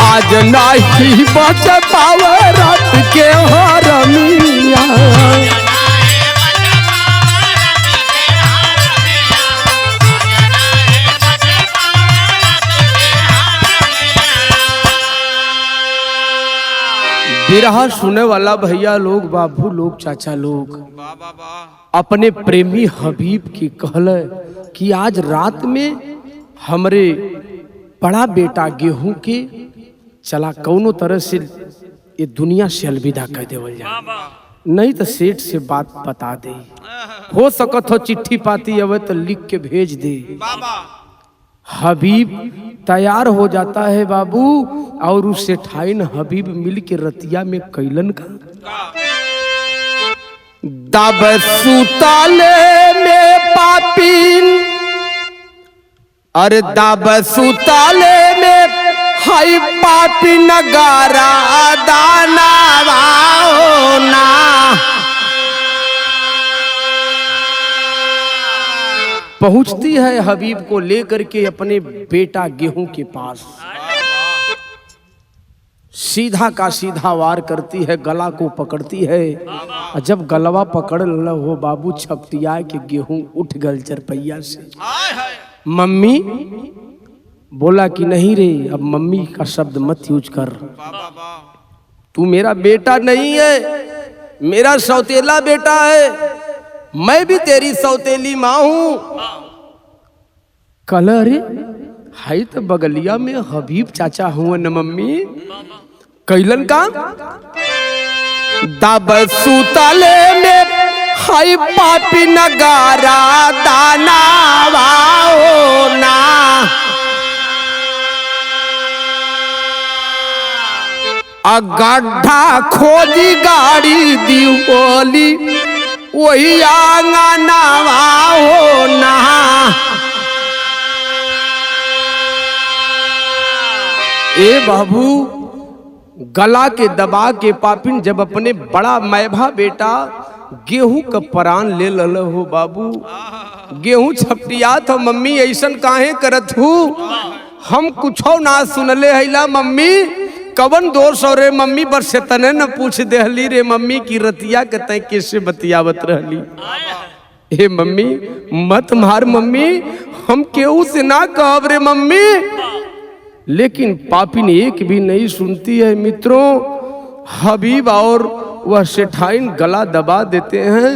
आज नहीं बच पावे रात के हरमिया। बिरहा सुने वाला भैया लोग, बाबू लोग, चाचा लोग अपने प्रेमी हबीब की कहल कि आज रात में हमरे बड़ा बेटा गेहूं के चला कौनो तरह से ये दुनिया से अलविदा कह देवल जाए, नहीं तो सेठ से बात बता दे, हो सकत हो चिट्ठी पाती अवे तो लिख के भेज दे। हबीब तैयार हो जाता है बाबू, और उससे ठाइन हबीब मिल के रतिया में कैलन का दब सुताले में पापीन, अरे दब सुताले में हाई पापी नगारा दाना ना। पहुंचती है हबीब को लेकर के अपने बेटा गेहूं के पास, सीधा का सीधा वार करती है, गला को पकड़ती है। जब गलवा पकड़ ल हो बाबू, छपटिया के गेहूं उठ गल चरपैया से। मम्मी बोला कि नहीं रे, अब मम्मी का शब्द मत यूज कर, तू मेरा बेटा नहीं है, मेरा सौतेला बेटा है, मैं भी तेरी सौतेली माँ हूं। कल अरे हाई तो बगलिया में हबीब चाचा हुआ न मम्मी, कैलन का दब सुतले में हाई पापी नगारा दाना ना। गड्ढा खोदी गाड़ी दी बोली वही आंगना हो ना। ए बाबू गला के दबा के पापिन जब अपने बड़ा मैभा बेटा गेहूं का प्राण ले लल हो बाबू, गेहूं छपटिया तो मम्मी ऐसन काहे करत हूँ, हम कुछो ना सुनले हैला मम्मी, कवन दोष हो रे मम्मी, बरसे तने न पूछ देहली रे मम्मी की रतिया के तय कैसे बतियावत रहली। हे मम्मी मत मार मम्मी, हम केहू से ना कहब रे मम्मी। लेकिन पापिन एक भी नहीं सुनती है मित्रों। हबीब और वह सेठाइन गला दबा देते हैं।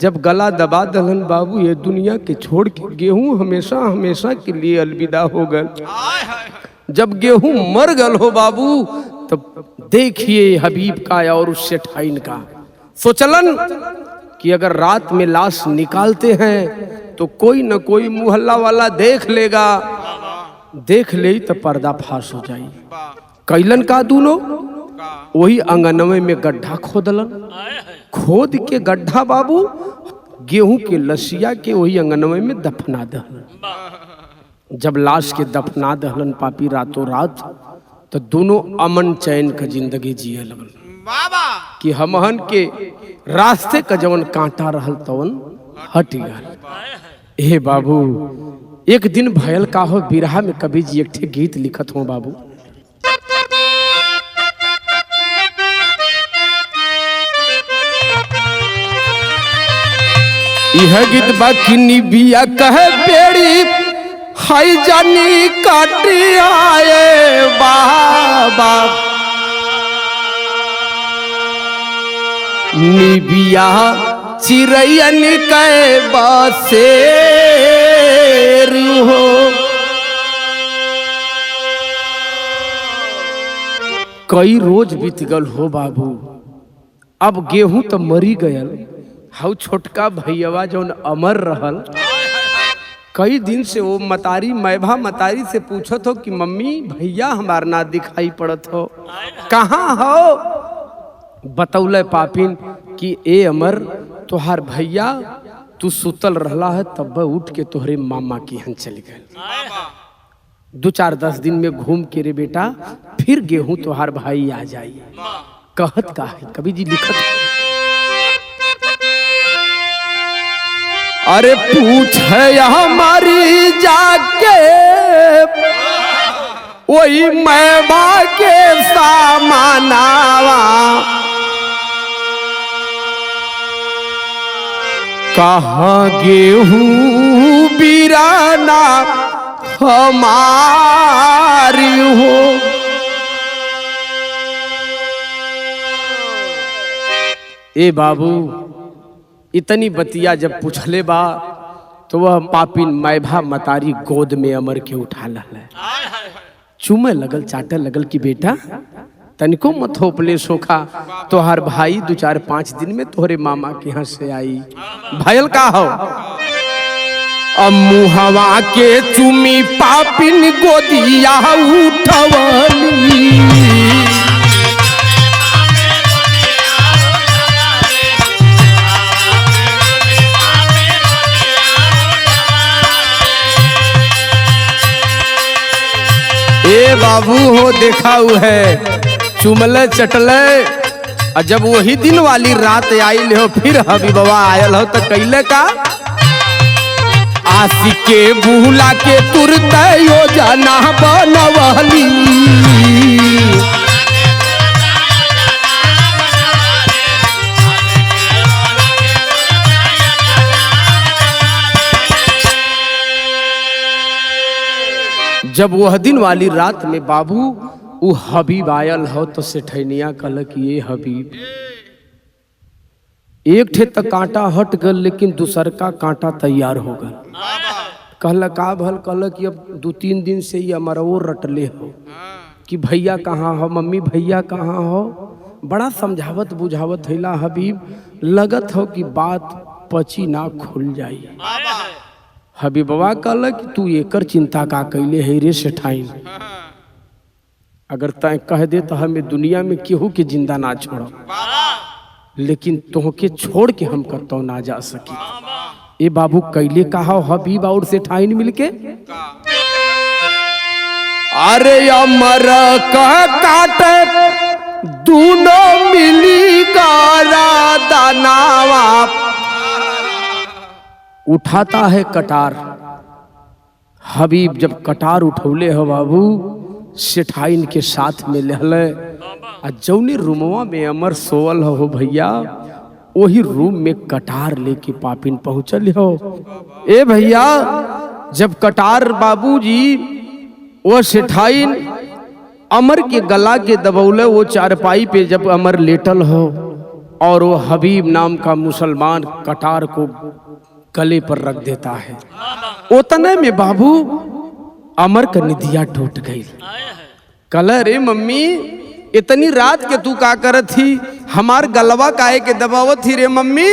जब गला दबा दलन बाबू, ये दुनिया के छोड़ के गेहूं हमेशा हमेशा के लिए अलविदा हो गए। जब गेहूं मर गल हो बाबू, तब देखिए हबीब का और उस सेठाइन का सोचलन कि अगर रात में लाश निकालते हैं तो कोई न कोई मुहल्ला वाला देख लेगा, देख ले तो पर्दाफाश हो जाए। कैलन का दूनो वही अंगनवे में गड्ढा खोदलन, खोद के गड्ढा बाबू गेहूं के लसिया के वही अंगनवे में दफना दहलन। जब लाश के दफना दहलन पापी रातों रात, तो दोनों अमन चैन का जिंदगी जिए लगल कि हमहन के रास्ते का जवन कांटा रहल तवन हट गल। हे बाबू एक दिन भयल का हो, बिरहा में कवि जी एक ठे गीत लिखत हो बाबू। यह गीत बाकी बिया कहे बेड़ी हाई जानी काटी आए बाबा, निबिया चिरैयन के बसेर हो। कई रोज बीत गल हो बाबू, अब गेहूं तो मरी गयल, हाउ छोटका भैया जौन अमर रहल, कई दिन से वो मतारी मैभा मतारी से पूछत हो कि मम्मी भैया हमार ना दिखाई पड़त हो, कहाँ हो। बतौले पापिन कि ए अमर तोहार भैया तू सुतल रहला है तब उठ के तोहरे मामा के यहाँ चल गए। 2-4-10 दिन में घूम के रे बेटा फिर गेहूं तोहार भाई आ जाई। कहत का है कवि जी लिखत है, अरे पूछ हमारी जाके वही मैं बाके सामानावा कहाँ गेहूं बिराना हमारी हो। ए बाबू इतनी बतिया जब पूछले बा तो वह पापिन मैभा मतारी गोद में अमर के उठा लहले, चूमे लगल चाटे लगल कि बेटा तनिको मत थोपले सोखा, तोहार भाई 2-4-5 दिन में तोहरे मामा के यहाँ से आई। भायल का हो अम्मू हवा के चुमी पापिन गोदिया उठवली। ए बाबू हो देखा है चुमले चटले, और जब वही दिन वाली रात आयल हो फिर हबीबवा आयल हो तो कैले का आशिक के बुला के तुरत योजना बनवली। जब वह दिन वाली रात में बाबू वो हबीब आयल हो तो सेठैनिया कहल कि ये हबीब एक ठे तक कांटा हट गल लेकिन दूसर का कांटा तैयार हो गल। कहल का भल, कहल कि अब 2-3 दिन से ये हमारा वो रटले हो कि भैया कहाँ हो, मम्मी भैया कहाँ हो। बड़ा समझावत बुझावत हैला हबीब, लगत हो कि बात पची ना खुल जाई। हबीबवा कहल कि तू एकर चिंता का कैले है रे सेठाइन, अगर तय कह दे तो हमें दुनिया में केहू के जिंदा ना छोड़ो, लेकिन तोहके छोड़ के हम कतो ना जा सकी। ए बाबू कैले कहा हबीब और सेठाइन मिलके, अरे अमर कह काटे दोनों मिली गारा दानावा। उठाता है कटार, हबीब जब कटार उठौले हो बाबू सेठाइन के साथ में लहले, जौने रूमवा में अमर सोवल हो भैया वही रूम में कटार लेके पापिन पहुंचल हो। ए भैया जब कटार बाबूजी वो सेठाइन अमर के गला के दबौले, वो चारपाई पे जब अमर लेटल हो और वो हबीब नाम का मुसलमान कटार को गले पर रख देता है, उतने में बाबू अमर का निधिया टूट गई। कल रे मम्मी इतनी रात के तू का करत थी, हमार गलवा काहे के दबावत थी रे मम्मी।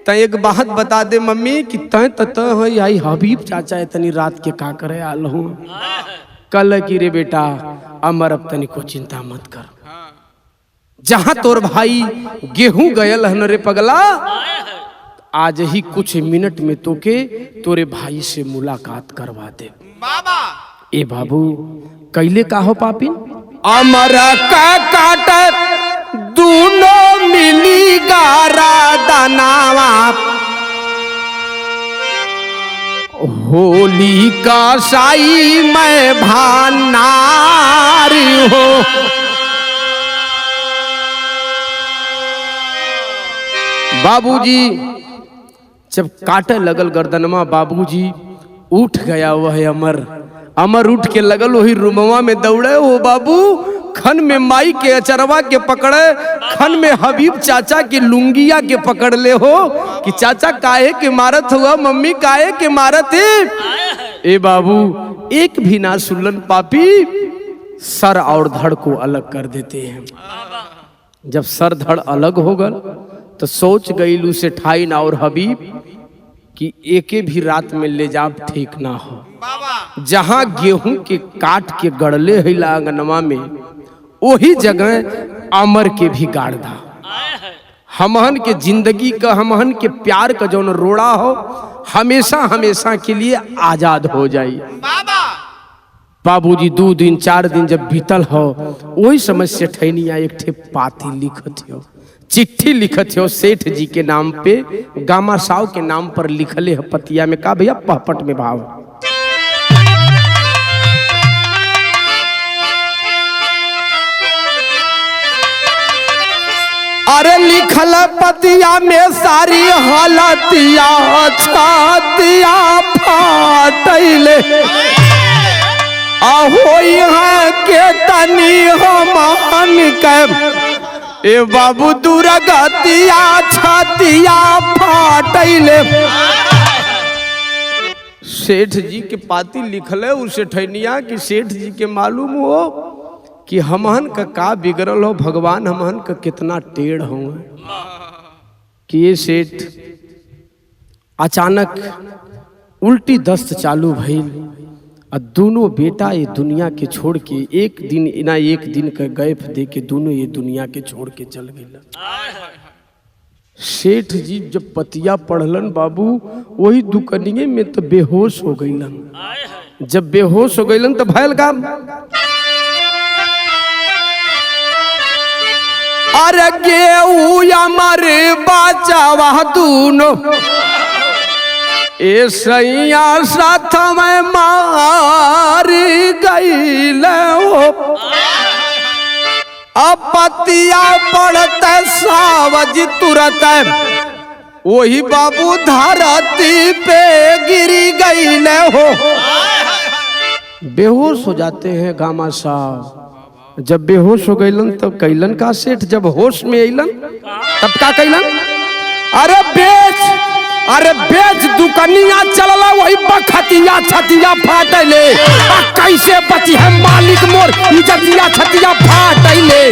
तय एक बात बता दे मम्मी कि तय तय आई हबीब चाचा इतनी रात के का करे आल हूँ। कल की रे बेटा अमर अब तनी को चिंता मत कर, जहां तोर भाई गेहूं गयल हन रे पगला, आज ही कुछ मिनट में तोके तोरे भाई से मुलाकात करवा दे। बाबा ए बाबू कैले का हो पापिन, अमर का काट दोनों मिली गारा दानावा, होली का साई मैं भानारी हो। बाबूजी जब काटे लगल गर्दनमा, बाबूजी उठ गया वह अमर, अमर उठ के लगल वही रूमवा में दौड़े हो बाबू, खन में माई के अचरवा के पकड़े, खन में हबीब चाचा की लुंगिया के पकड़ ले हो कि चाचा काहे के मारत हुआ, मम्मी काहे के मारत है। ए बाबू एक भी ना सुनलन पापी, सर और धड़ को अलग कर देते हैं। जब सर धड़ अलग हो गल तो सोच गई लू सेठाइन और हबीब कि एके भी रात में ले जाब ठीक ना हो। जहां गेहूं के काट के गड़ले हिला आंगनवा में, वही जगह अमर के भी गाड़ दा। हमहन के जिंदगी का, हमहन के प्यार का जौन रोड़ा हो हमेशा हमेशा के लिए आजाद हो जाई। बाबूजी 2 दिन 4 दिन जब बीतल हो वही समय से ठैनिया एक ठे पाती लिखत हो, चिट्ठी लिखत हो सेठ जी के नाम पे, गामा साव के नाम पर लिखले है पतिया में। का भैया पहपट में भाव, अरे लिखल पतिया में सारी हालतिया छातिया फाटैले, आहो यहाँ के तनी हमान के ए बाबू दुर्गतिया छातिया फाटैले। सेठ जी के पाती लिखले उसे ठैनिया कि सेठ जी के मालूम हो कि हमहन का बिगड़ल हो, भगवान हमहन का कितना टेढ़ हो कि ये सेठ अचानक उल्टी दस्त चालू भइल और दोनों बेटा ये दुनिया के छोड़ के एक दिन ना एक दिन का गैप दे के दोनों ये दुनिया के छोड़ के चल गए। सेठ जी जब पतिया पढ़लन बाबू वही दुकनिए में तो बेहोश हो गईलन। जब बेहोश हो गईलन तो भयल का, अरे गेहूं हमारे बचावा दूनो ए सैया साथ में मार गईल हो, अब पतिया पड़ते सावज तुरत वही बाबू धरती पे गिरी गईल हो। बेहोश हो जाते हैं गामा साहब। जब बेहोश हो गईलन तब कैलन का सेठ, जब होश में अइलन तब का कैलन, अरे बेच दुकनिया चलला वही बखतिया छतिया फाटैले, कैसे बची है मालिक मोर इज्जतिया छतिया फाटैले।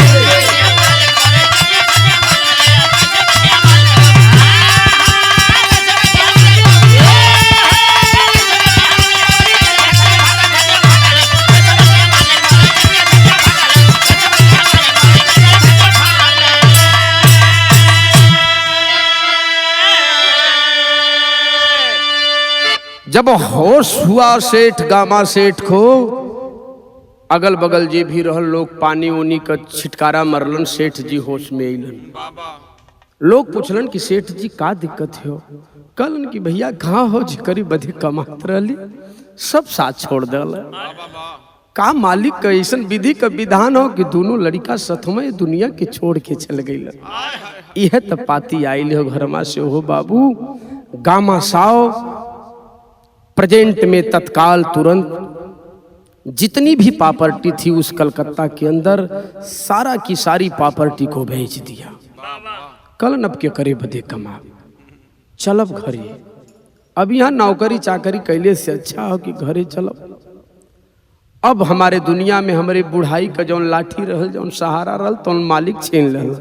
जब होश हुआ सेठ गामा सेठ को, अगल बगल जे भी रहल लोग पानी उनी का छिटकारा मरलन, सेठ जी होश में अइलन। लोग पूछलन कि सेठ जी का दिक्कत हो, कहलन कि भैया कहाँ हो जी करी बधे कमात रहली, सब साथ छोड़ दल। का मालिक का ऐसा विधि का विधान हो कि दोनों लड़का सथमे दुनिया के छोड़ के चल गई। यह तो पाती आइल हो घरमा से हो बाबू। गामा साव प्रेजेंट में तत्काल तुरंत जितनी भी प्रॉपर्टी थी उस कलकत्ता के अंदर सारा की सारी प्रॉपर्टी को भेज दिया। कल नब के करे बदे कमा चलब घरे। अब यहाँ नौकरी चाकरी कैले से अच्छा हो कि घरे चलब। अब हमारे दुनिया में हमारे बुढ़ाई का जौन लाठी रहल जौन सहारा रहल तो मालिक छीन रहल।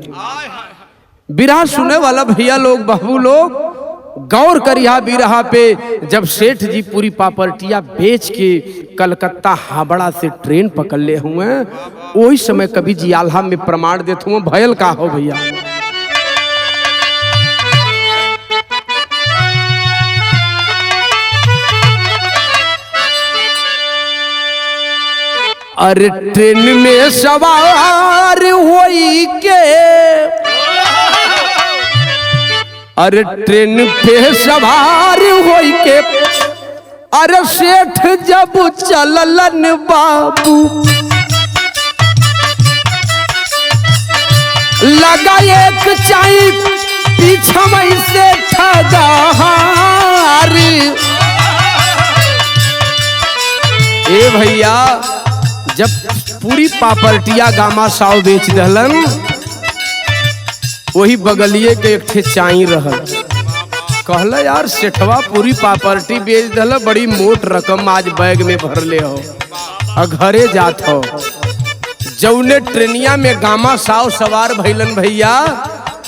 बिरहा सुने वाला भैया लोग बाबू लोग गौर करिया बिरहा पे। जब सेठ जी पूरी प्रॉपर्टियां बेच के कलकत्ता हावड़ा से ट्रेन पकड़ ले हुए, वही समय कभी जी आल्हा में प्रमाण देते हुए भयल का हो भैया। अरे ट्रेन में सवार होई के, अरे ट्रेन पे सवार होई के, अरे सेठ जब चललन बाबू लगा एक चाई पीछे में से ठगारी। ए भैया जब पूरी प्रॉपर्टियां गामा साव बेच दहलन, वही बगलिए के एक ठे चाई रहल। कहला यार सेठवा पूरी प्रॉपर्टी बेच दहल, बड़ी मोट रकम आज बैग में भर ले हो और घरे जात हो। जौने ट्रेनिया में गामा साव सवार भइलन भैया,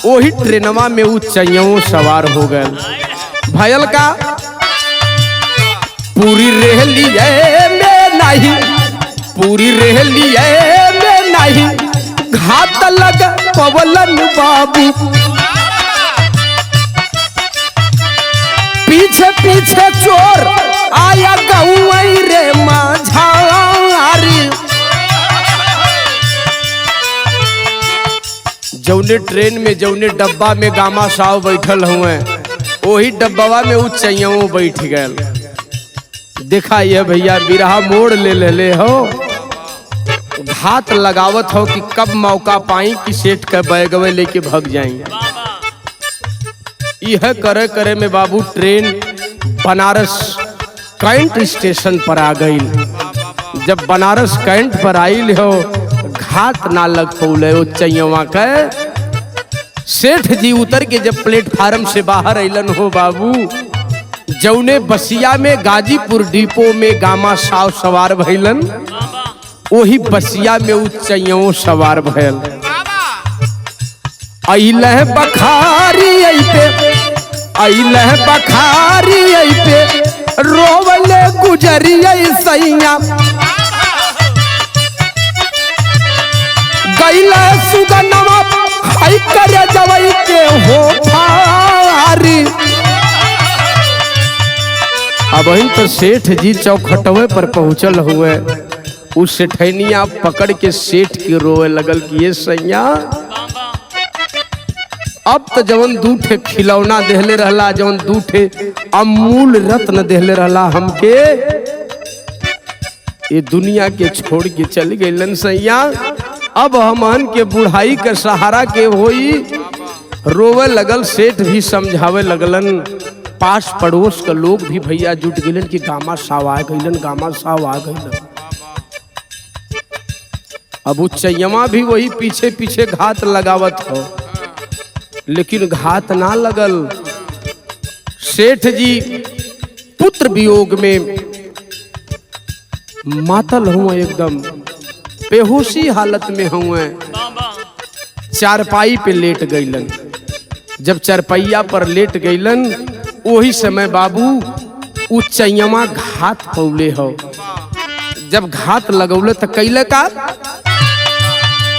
वही ट्रेनवा में उ चैयों सवार हो गए। भयल का पूरी रेहलिए में नहीं, पूरी रेहलिए में नहीं, घात लग पवलन बाबू पीछे पीछे चोर आया गौई रे माझारी। जौने ट्रेन में जौने डब्बा में गामा साहब बैठल हुए वही डब्बा में उ चैयों बैठ गए। देखा ये भैया बिरहा मोड़ ले हो, घात लगावत हो कि कब मौका पाई कि सेठ का बैगवे लेके भाग जाएंगे। यह करे करे में बाबू ट्रेन बनारस कैंट स्टेशन पर आ गई। जब बनारस कैंट पर आई हो घात ना लग पौले वो चैयवा के। सेठ जी उतर के जब प्लेटफार्म से बाहर अलन हो बाबू, जौने बसिया में गाजीपुर डिपो में गामा साव सवार भइलन वही बसिया में उच्चयों सवार भयल। अइलह बखारी पे अइलह बखारी पे रोवले गुजरिया सैया। गैला सुगनमा हई करे जवई के हो फारी। अब तो सेठ जी चौखटवे पर पहुंचल हुए, उस सेठनिया पकड़ के सेठ के रोए लगल कि ये सैया अब तो जवन दूठे खिलौना देहले रहला, जवन दूठे अमूल रत्न देहले रहला हमके, ये दुनिया के छोड़ के चल गइलन सैया। अब हमन के बुढ़ाई के सहारा के होई। रोवे लगल, सेठ भी समझावे लगलन। पास पड़ोस के लोग भी भैया जुट गइलन कि गामा साव आ गइलन, गामा साव आ गइलन। अब उच्चयमा भी वही पीछे पीछे घात लगावत हो, लेकिन घात ना लगल। सेठ जी पुत्र वियोग में मातल हुए, एकदम बेहोशी हालत में हुए, चारपाई पे लेट गइलन। जब चारपैया पर लेट गइलन वही समय बाबू उच्चयमा घात पौले हो। जब घात लगौले तो कैले का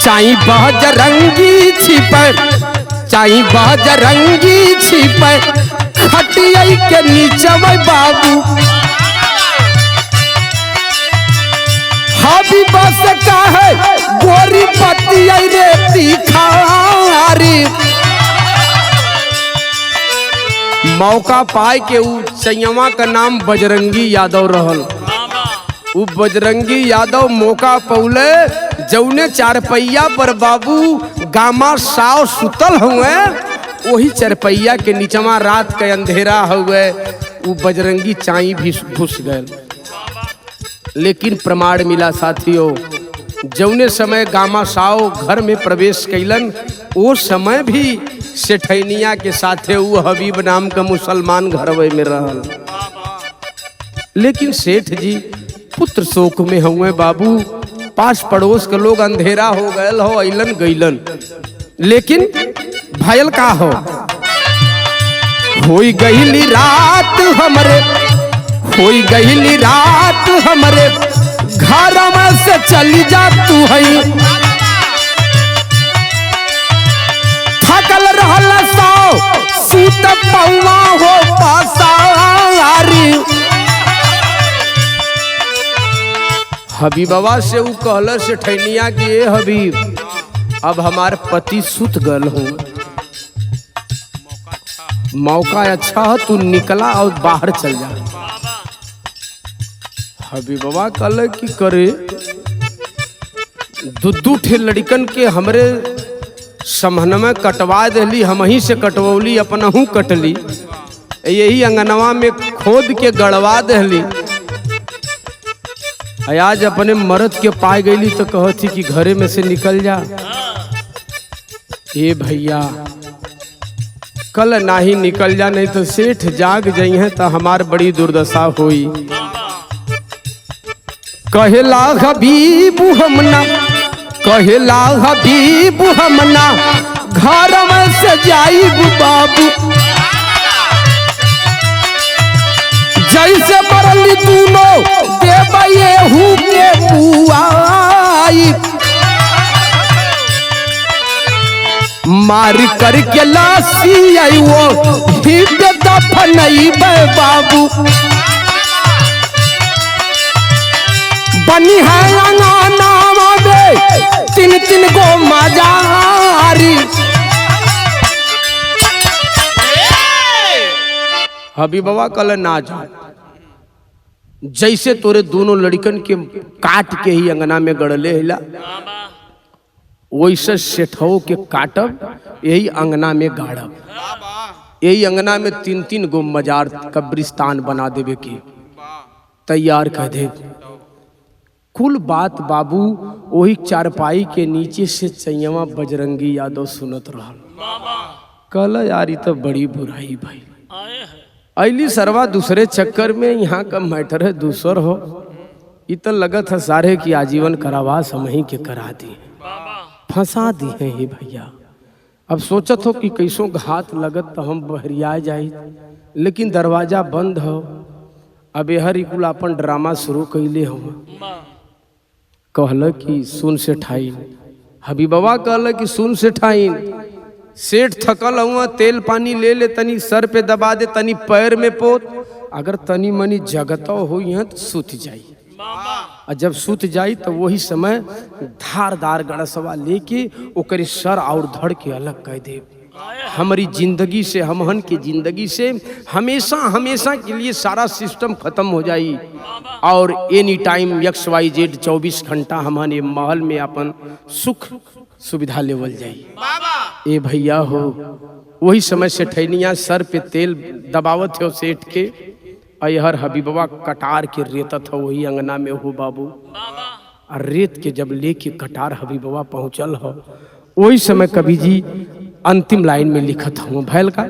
चाई बजरंगी छिपे, चाई बजरंगी छिपे खटिया के नीचे में बाबू। हबी बस का है गोरी पतिया रे तीखारी। मौका पाए के उच्चयमा का नाम बजरंगी यादव रहल। वो बजरंगी यादव मौका पौले, जौने चारपैया पर बाबू गामा साव सुतल हुए वही चारपैया के नीचवा रात के अंधेरा हुए वो बजरंगी चाई भी घुस गए। लेकिन प्रमाण मिला साथियों, जौने समय गामा साव घर में प्रवेश कैलन वो समय भी सेठैनिया के साथे वो हबीब नाम का मुसलमान घरवे में रहल। लेकिन सेठ जी पुत्र शोक में हुए बाबू। पास पड़ोस के लोग अंधेरा हो गए हो अइलन गइलन, लेकिन भयल का होई गईली रात हमरे, होई गईली रात हमरे घर में से चली जा तू हई। थकल रहल सो सूत पौवा हो पासारी। हबीबवा से उ कहल से ठैनिया कि ए हबीब अब हमार पति सुत गल हो, मौका अच्छा है तू निकला और बाहर चल जा। हबीबवा कहल कि करे दू ठे लड़कन के हमरे समहन में कटवा देली, हम ही से कटवौली अपनहू कटली, यही अंगनवा में खोद के गड़वा देली। आज अपने मर्द के पाए गईली तो कहती कि घरे में से निकल जा। ए भैया कल ना ही निकल जा, नहीं तो सेठ जाग जाई है तो हमार बड़ी दुर्दशा हुई। कहेला हबीब हमना, कहेला हबीब हमना घर में से जाई बाबू। जैसे मरली दूनो देवये हूँ के बुआई। मार करके लाशी आई वो ही पे दफनई बाबू बनी है अंगना में तीन तीन गो मजारी। हबीबवा कल ना जा, जैसे तोरे दोनों लड़कन के काट के ही अंगना में गड़ले हिला वैसे सेठो के काटब यही अंगना में गाड़ब, यही अंगना में तीन तीन गो मजार कब्रिस्तान बना देवे की तैयार कर दे। कुल बात बाबू वही चारपाई के नीचे से चैयवा बजरंगी यादव सुनत रहा। कल यार ये तो बड़ी बुराई भाई, अली सरवा दूसरे चक्कर में यहाँ का मैटर है दूसर हो। ये तो लगत है सारे की आजीवन करावास हम ही के करा दी, फंसा दी है ये भैया। अब सोचत हो कि कैसों घात लगत तो हम बहरिया जाई, लेकिन दरवाजा बंद हो। अब हर कुल अपन ड्रामा शुरू कैले हो। कहल कि सुन से ठाइन, हबीबवा कहल कि सुन से ठाइन। सेठ थकल हुआ तेल पानी ले ले, तनी सर पे दबा दे, तनी पैर में पोत, अगर तनी मनी जगत हुई है तो सुत जाई। और जब सुत जाई तो वही समय धारदार गड़सवा लेके ओकरे सर और धड़ के अलग कह दे। हमारी जिंदगी से, हमहन की जिंदगी से हमेशा हमेशा के लिए सारा सिस्टम खत्म हो जाई और एनी टाइम XYZ 24 घंटा हमहन ये महल में अपन सुख सुविधा लेवल जाई। ए भैया हो वही समय से ठैनिया सर पे तेल दबावत हो सेठ के, अयहर हबीबवा कटार के रेतत हो वही अंगना में हो बाबू। और रेत के जब लेके कटार हबीबवा पहुंचल हो वही समय कवि जी अंतिम लाइन में लिखत हूँ भैल का।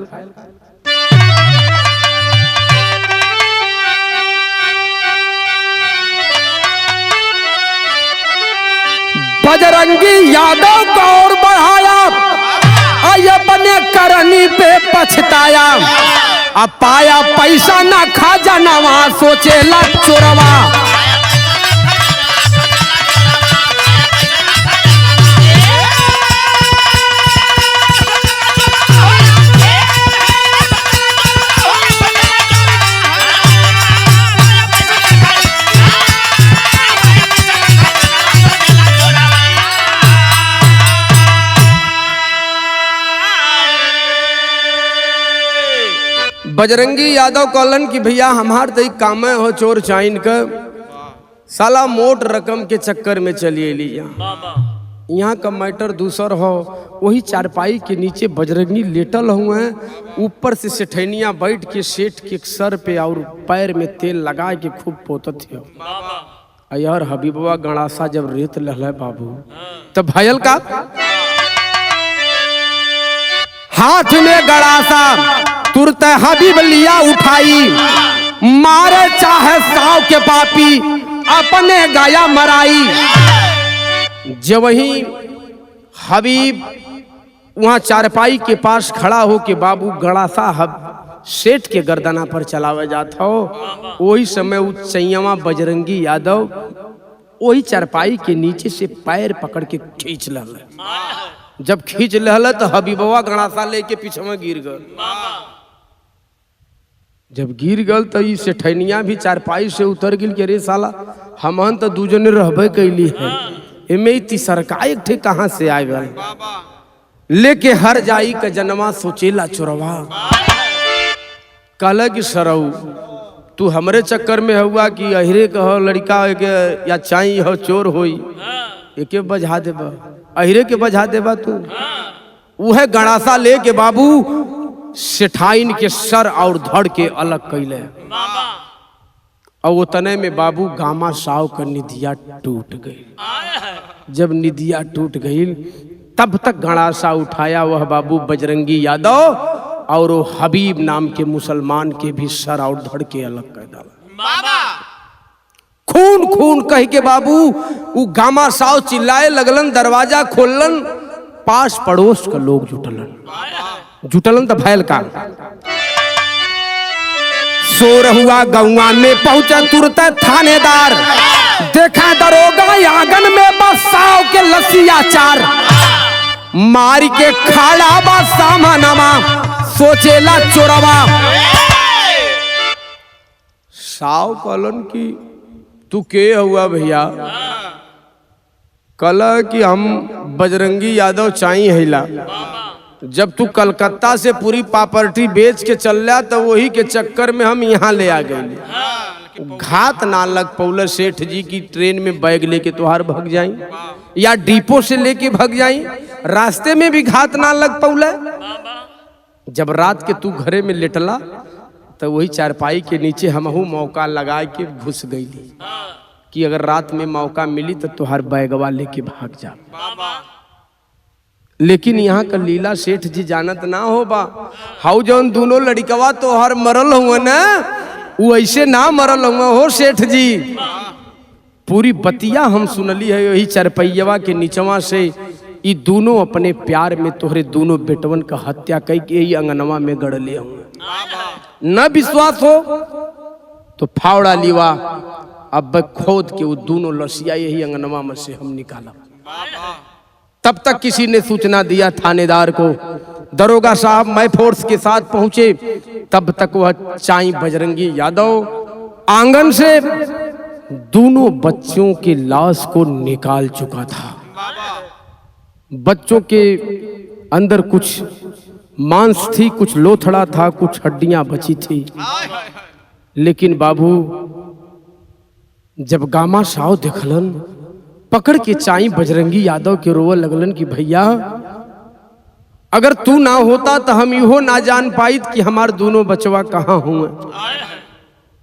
बजरंगी यादव को और बढ़ाया, आये बने करनी पे पछताया। अब पाया पैसा ना खजाना वहां सोचेला चोरवा। बजरंगी यादव कहलन कि भैया हमार तो काम हो चोर चाइन का, साला मोट रकम के चक्कर में चलिए ली। यहाँ का मैटर दूसर हो। वही चारपाई के नीचे बजरंगी लेटल हुए हैं, ऊपर से सेठैनिया बैठ के सेठ के सर पे और पैर में तेल लगा के खूब पोतत हो। यार हबीबवा गणासा जब रेत लहला बाबू तब भयल का हाथ में गड़ासा तुरंत हबीब लिया उठाई, मारे चाहे साव के पापी अपने गाया मराई। जब वही हबीब वहां चारपाई के पास खड़ा हो के बाबू गड़ासा सेठ के गर्दना पर चलावा जाता हो, वही समय उच्चैया बजरंगी यादव वही चारपाई के नीचे से पैर पकड़ के खींच लहल। जब खींच लहल तो हबीबवा गड़ासा लेके पीछे में गिर गल। जब गिर गल तो ये सेठैनिया भी चारपाई से उतर गिल के रे साला हमन तो दू जने रहबे कैली है, एमे तीसरका एक ठे कहाँ से आ गल। लेके हर जाई का जनवा सोचेला चोरवा। कहला कि सरऊ तू हमरे चक्कर में हुआ कि अहिरे कहो लड़का के या चाई हो चोर होई एके बजा देबा, अहिरे के बजा देबा तू। वह गड़ासा ले के बाबू सेठाइन के सर और धड़ के अलग कैले। और वो तने में बाबू गामा साव का निधिया टूट गई। जब निधिया टूट गई तब तक गड़ासा उठाया वह बाबू बजरंगी यादव और वो हबीब नाम के मुसलमान के भी सर और धड़ के अलग कर डाला। खून खून कह के बाबू वो गामा साव चिल्लाए लगलन, दरवाजा खोलन, पास पड़ोस का लोग जुटलन तो भैल का शोर हुआ। गौवा में पहुंचा तुरंत थानेदार, देखा दरोगा आंगन में बस साव के लसिया चार। मार के खाड़ा बा सामानमा सोचेला चोरवा। साव कहलन कि तू के हुआ भैया? कल कि हम बजरंगी यादव चाई हैला। जब तू कलकत्ता से पूरी प्रॉपर्टी बेच के चल रहा तो वही के चक्कर में हम यहाँ ले आ गए। घात ना लग पौले सेठ जी की ट्रेन में बैग लेके तुहार भग जाई या डिपो से लेके भग जाई, रास्ते में भी घात ना लग पौले। जब रात के तू घरे में लेटला तो वही चारपाई के नीचे हमहू मौका लगा के घुस गई कि अगर रात में मौका मिली तो तुहार बैगवा लेके भाग जा। लेकिन यहाँ का लीला सेठ जी जानत ना हो बा। हाउ जौन दोनों लड़कवा तो हर मरल हुआ ना, वो ऐसे ना मरल हुआ हो सेठ जी। पूरी बतिया हम सुनली है यही चरपैयवा के नीचवा से। ये दोनों अपने प्यार में तोहरे दोनों बेटवन का हत्या कई के ही अंगनवा में गड़ले हुए। न विश्वास हो तो फावड़ा लीवा, अब खोद के वो दोनों लसिया यही अंगनवा में से हम निकाला। तब तक किसी ने सूचना दिया थानेदार को। दरोगा साहब मैं फोर्स के साथ पहुंचे। तब तक वह चाई बजरंगी यादव आंगन से दोनों बच्चों की लाश को निकाल चुका था। बच्चों के अंदर कुछ मांस थी, कुछ लोथड़ा था, कुछ हड्डियां बची थी। लेकिन बाबू जब गामा साव देखलन, पकड़ के चाई बजरंगी यादव के रोवे लगलन कि भैया अगर तू ना होता तो हम इहो ना जान पाई कि हमार दोनों बचवा कहाँ हुए।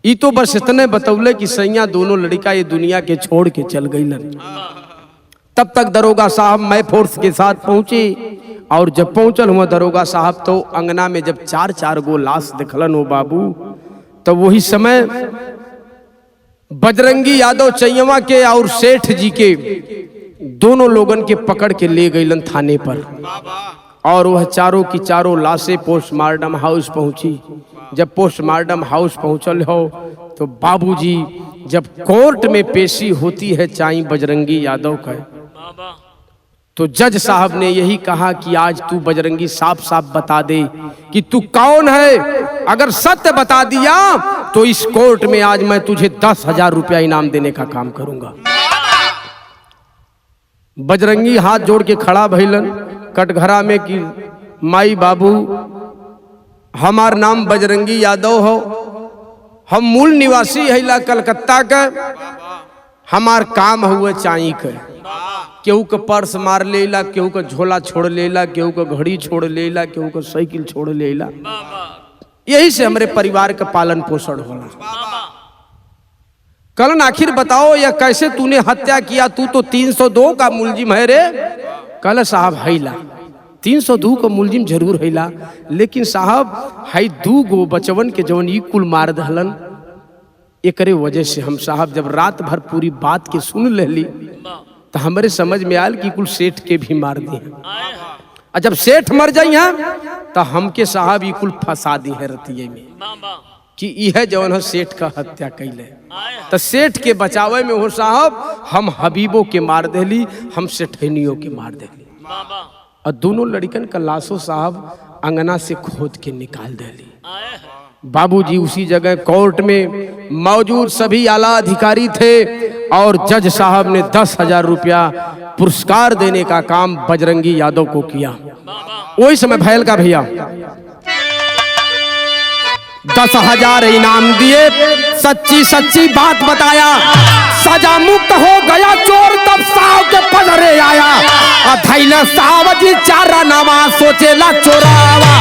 ई तो बस इतने बतौले कि सैया दोनों लड़का ये दुनिया के छोड़ के चल गई। तब तक दरोगा साहब मैं फोर्स के साथ पहुंचे और जब पहुंचल हुआ दरोगा साहब तो अंगना में जब चार चार गो लाश दिखलन हो बाबू, तो वही समय बजरंगी यादव चैयवा के और सेठ जी के दोनों लोगन के पकड़ के ले गईलन थाने पर। और वह चारों की चारों लाशें पोस्टमार्टम हाउस पहुंची। जब पोस्टमार्टम हाउस पहुंचल हो तो बाबूजी जब कोर्ट में पेशी होती है चाई बजरंगी यादव का, तो जज साहब ने यही कहा कि आज तू बजरंगी साफ साफ बता दे कि तू कौन है। अगर सत्य बता दिया तो इस कोर्ट में आज मैं तुझे 10,000 रुपया इनाम देने का काम करूंगा। बजरंगी हाथ जोड़ के खड़ा भइलन कटघरा में कि माई बाबू हमार नाम बजरंगी यादव हो, हम मूल निवासी हैला कलकत्ता का। हमार काम हुए चाई के, केहू का पर्स मार लेला, केहू का झोला छोड़ लेला, केहू का घड़ी छोड़ लेला, केहू का साइकिल छोड़ लेला। यही से हमारे परिवार का पालन पोषण होला। कल आखिर बताओ या कैसे तूने हत्या किया? तू तो 302 का मुलजिम है रे। कल साहब हैला 302 का मुलजिम जरूर हैला, लेकिन साहब हाई 2 गो बचवन के जवन ई कुल मार दहलन। एकरे वजह से हम साहब जब रात भर पूरी बात के सुन लेली तो हमारे समझ में आयल कि कुल सेठ के भी मार दी। और जब सेठ मर जाई हैं तो हमके साहब ई कुल फंसा दी है रतिये में कि यह जवन है सेठ का हत्या कैले। तो सेठ के बचावे में हो साहब हम हबीबों के मार देली, हम सेठनियों के मार देली। और दोनों लड़कन का लाशों साहब अंगना से खोद के निकाल देली। बाबूजी उसी जगह कोर्ट में मौजूद सभी आला अधिकारी थे और जज साहब ने 10,000 रुपया पुरस्कार देने का काम बजरंगी यादव को किया। वही समय भैल का भैया 10,000 इनाम दिए, सच्ची सच्ची बात बताया, सजा मुक्त हो गया चोर तब साव के पजरे आया। थैला साव जी चारा नामा सोचेला चोरावा।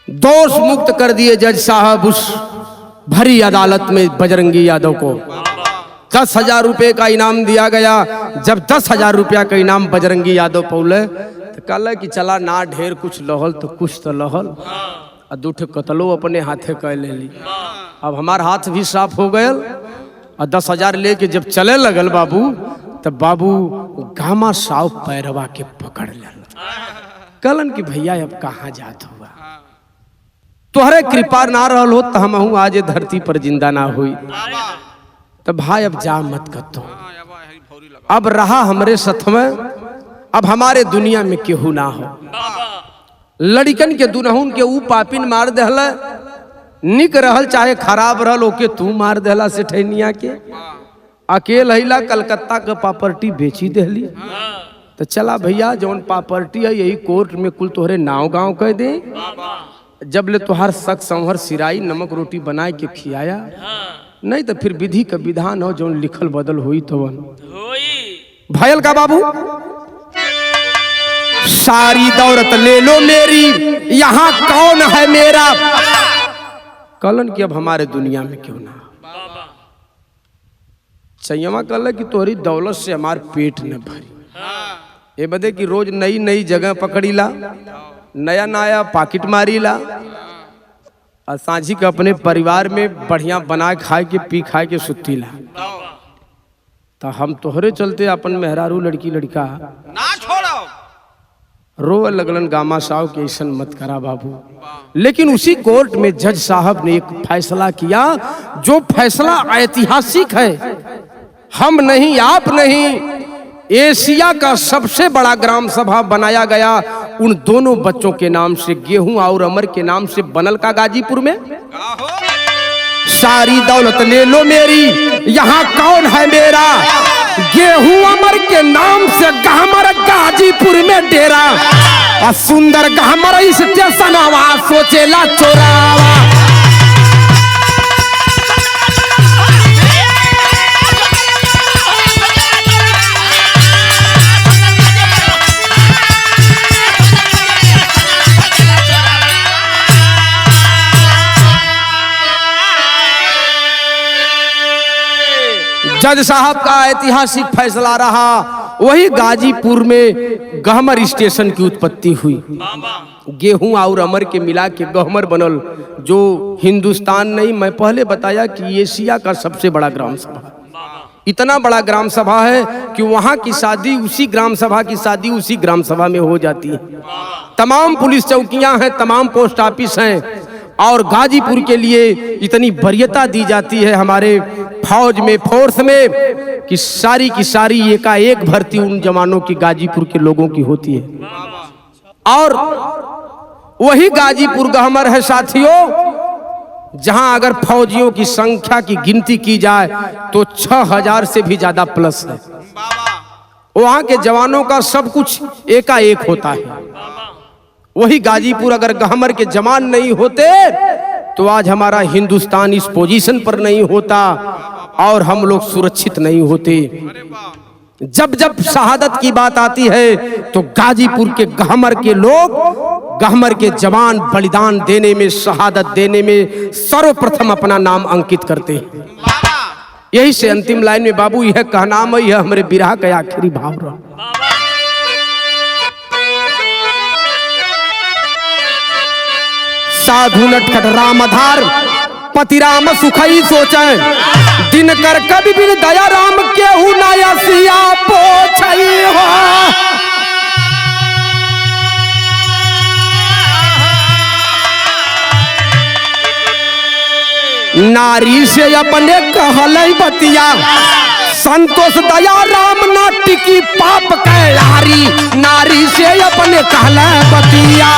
दोष मुक्त कर दिए जज साहब उस भरी अदालत में बजरंगी यादव को। 10,000 रुपए का इनाम दिया गया। जब 10,000 रुपया का इनाम बजरंगी यादव पौले तो कहला कि चला ना ढेर कुछ लहल तो कुछ तो लहल। और 2 कतलो अपने हाथे कर ले ली। अब हमार हाथ भी साफ हो गए और 10,000 लेके जब चले लगल बाबू, तब बाबू गामा साव पैरवा के पकड़ ल कलन कि भैया अब कहाँ जात हुआ, तोहरे कृपा ना रहल हो तो हम आज धरती पर जिंदा ना हुई। तो भाई अब जा मत कतो, अब रहा हमरे सथ में, अब हमारे दुनिया में केहू ना हो। लड़कन के दुनहुन के ऊ पापिन मार दहल, निक रहल चाहे खराब रहल ओके तू मार दहला से ठैनिया के। अकेल हिला कलकत्ता के प्रॉपर्टी बेची दहली। तो चला भैया जौन प्रॉपर्टी है यही कोर्ट में कुल तोहरे नाव गांव कह दे, जब ले तुहार सक संवर सिराई नमक रोटी बनाए के खियाया, नहीं तो फिर विधि का विधान हो जौन लिखल बदल हुई तो भयल का बाबू। सारी दौलत ले लो मेरी, यहाँ कौन है मेरा, कलन की अब हमारे दुनिया में क्यों ना। सैयमा कल कि तोहरी दौलत से हमार पेट न भरी, ये बदे कि रोज नई नई जगह पकड़ीला, नया नया पाकिट मारीला, और सांझी के अपने परिवार में बढ़िया बना खाए के पी खाए के सुतीला। तो हम तोहरे चलते अपन मेहरारू लड़की लड़का ना छोड़ो, रोवे लगलन गामा साहब के ऐसा मत करा बाबू। लेकिन उसी कोर्ट में जज साहब ने एक फैसला किया, जो फैसला ऐतिहासिक है। हम नहीं आप नहीं, एशिया का सबसे बड़ा ग्राम सभा बनाया गया उन दोनों बच्चों के नाम से, गेहूं और अमर के नाम से बनल का गाजीपुर में। सारी दौलत ले लो मेरी, यहाँ कौन है मेरा, गेहूं अमर के नाम से गहमर गाजीपुर में डेरा, और सुंदर गहमर स्टेशन आवाज सोचेला चोरावा। जज साहब का ऐतिहासिक फैसला रहा, वही गाजीपुर में गहमर स्टेशन की उत्पत्ति हुई। गेहूं और अमर के मिला के गहमर बनल, जो हिंदुस्तान नहीं, मैं पहले बताया कि एशिया का सबसे बड़ा ग्राम सभा। इतना बड़ा ग्राम सभा है कि वहां की शादी उसी ग्राम सभा की शादी उसी ग्राम सभा में हो जाती है। तमाम पुलिस चौकियां हैं, तमाम पोस्ट ऑफिस हैं, और गाजीपुर के लिए इतनी वरीयता दी जाती है हमारे फौज में, फोर्स में, कि सारी की सारी एकाएक भर्ती उन जवानों की गाजीपुर के लोगों की होती है। और वही गाजीपुर गहमर है साथियों, जहां अगर फौजियों की संख्या की गिनती की जाए तो 6,000 से भी ज्यादा प्लस है। वहां के जवानों का सब कुछ एकाएक होता है। वही गाजीपुर अगर गहमर के जवान नहीं होते तो आज हमारा हिंदुस्तान इस पोजीशन पर नहीं होता और हम लोग सुरक्षित नहीं होते। जब जब शहादत की बात आती है तो गाजीपुर के गहमर के लोग, गहमर के जवान बलिदान देने में, शहादत देने में सर्वप्रथम अपना नाम अंकित करते हैं। यही से अंतिम लाइन में बाबू यह कहना है, यह हमारे बिरहा का आखिरी भाव रहा। साधु नटखट राम आधार, पति राम सुखई सोचे, दिन कर कभी भी दया राम केहू नया सिया पोछई हो। नारी से अपने कहल बतिया, संतोष दया राम ना टिकी पाप के यारी, नारी से अपने कहल बतिया।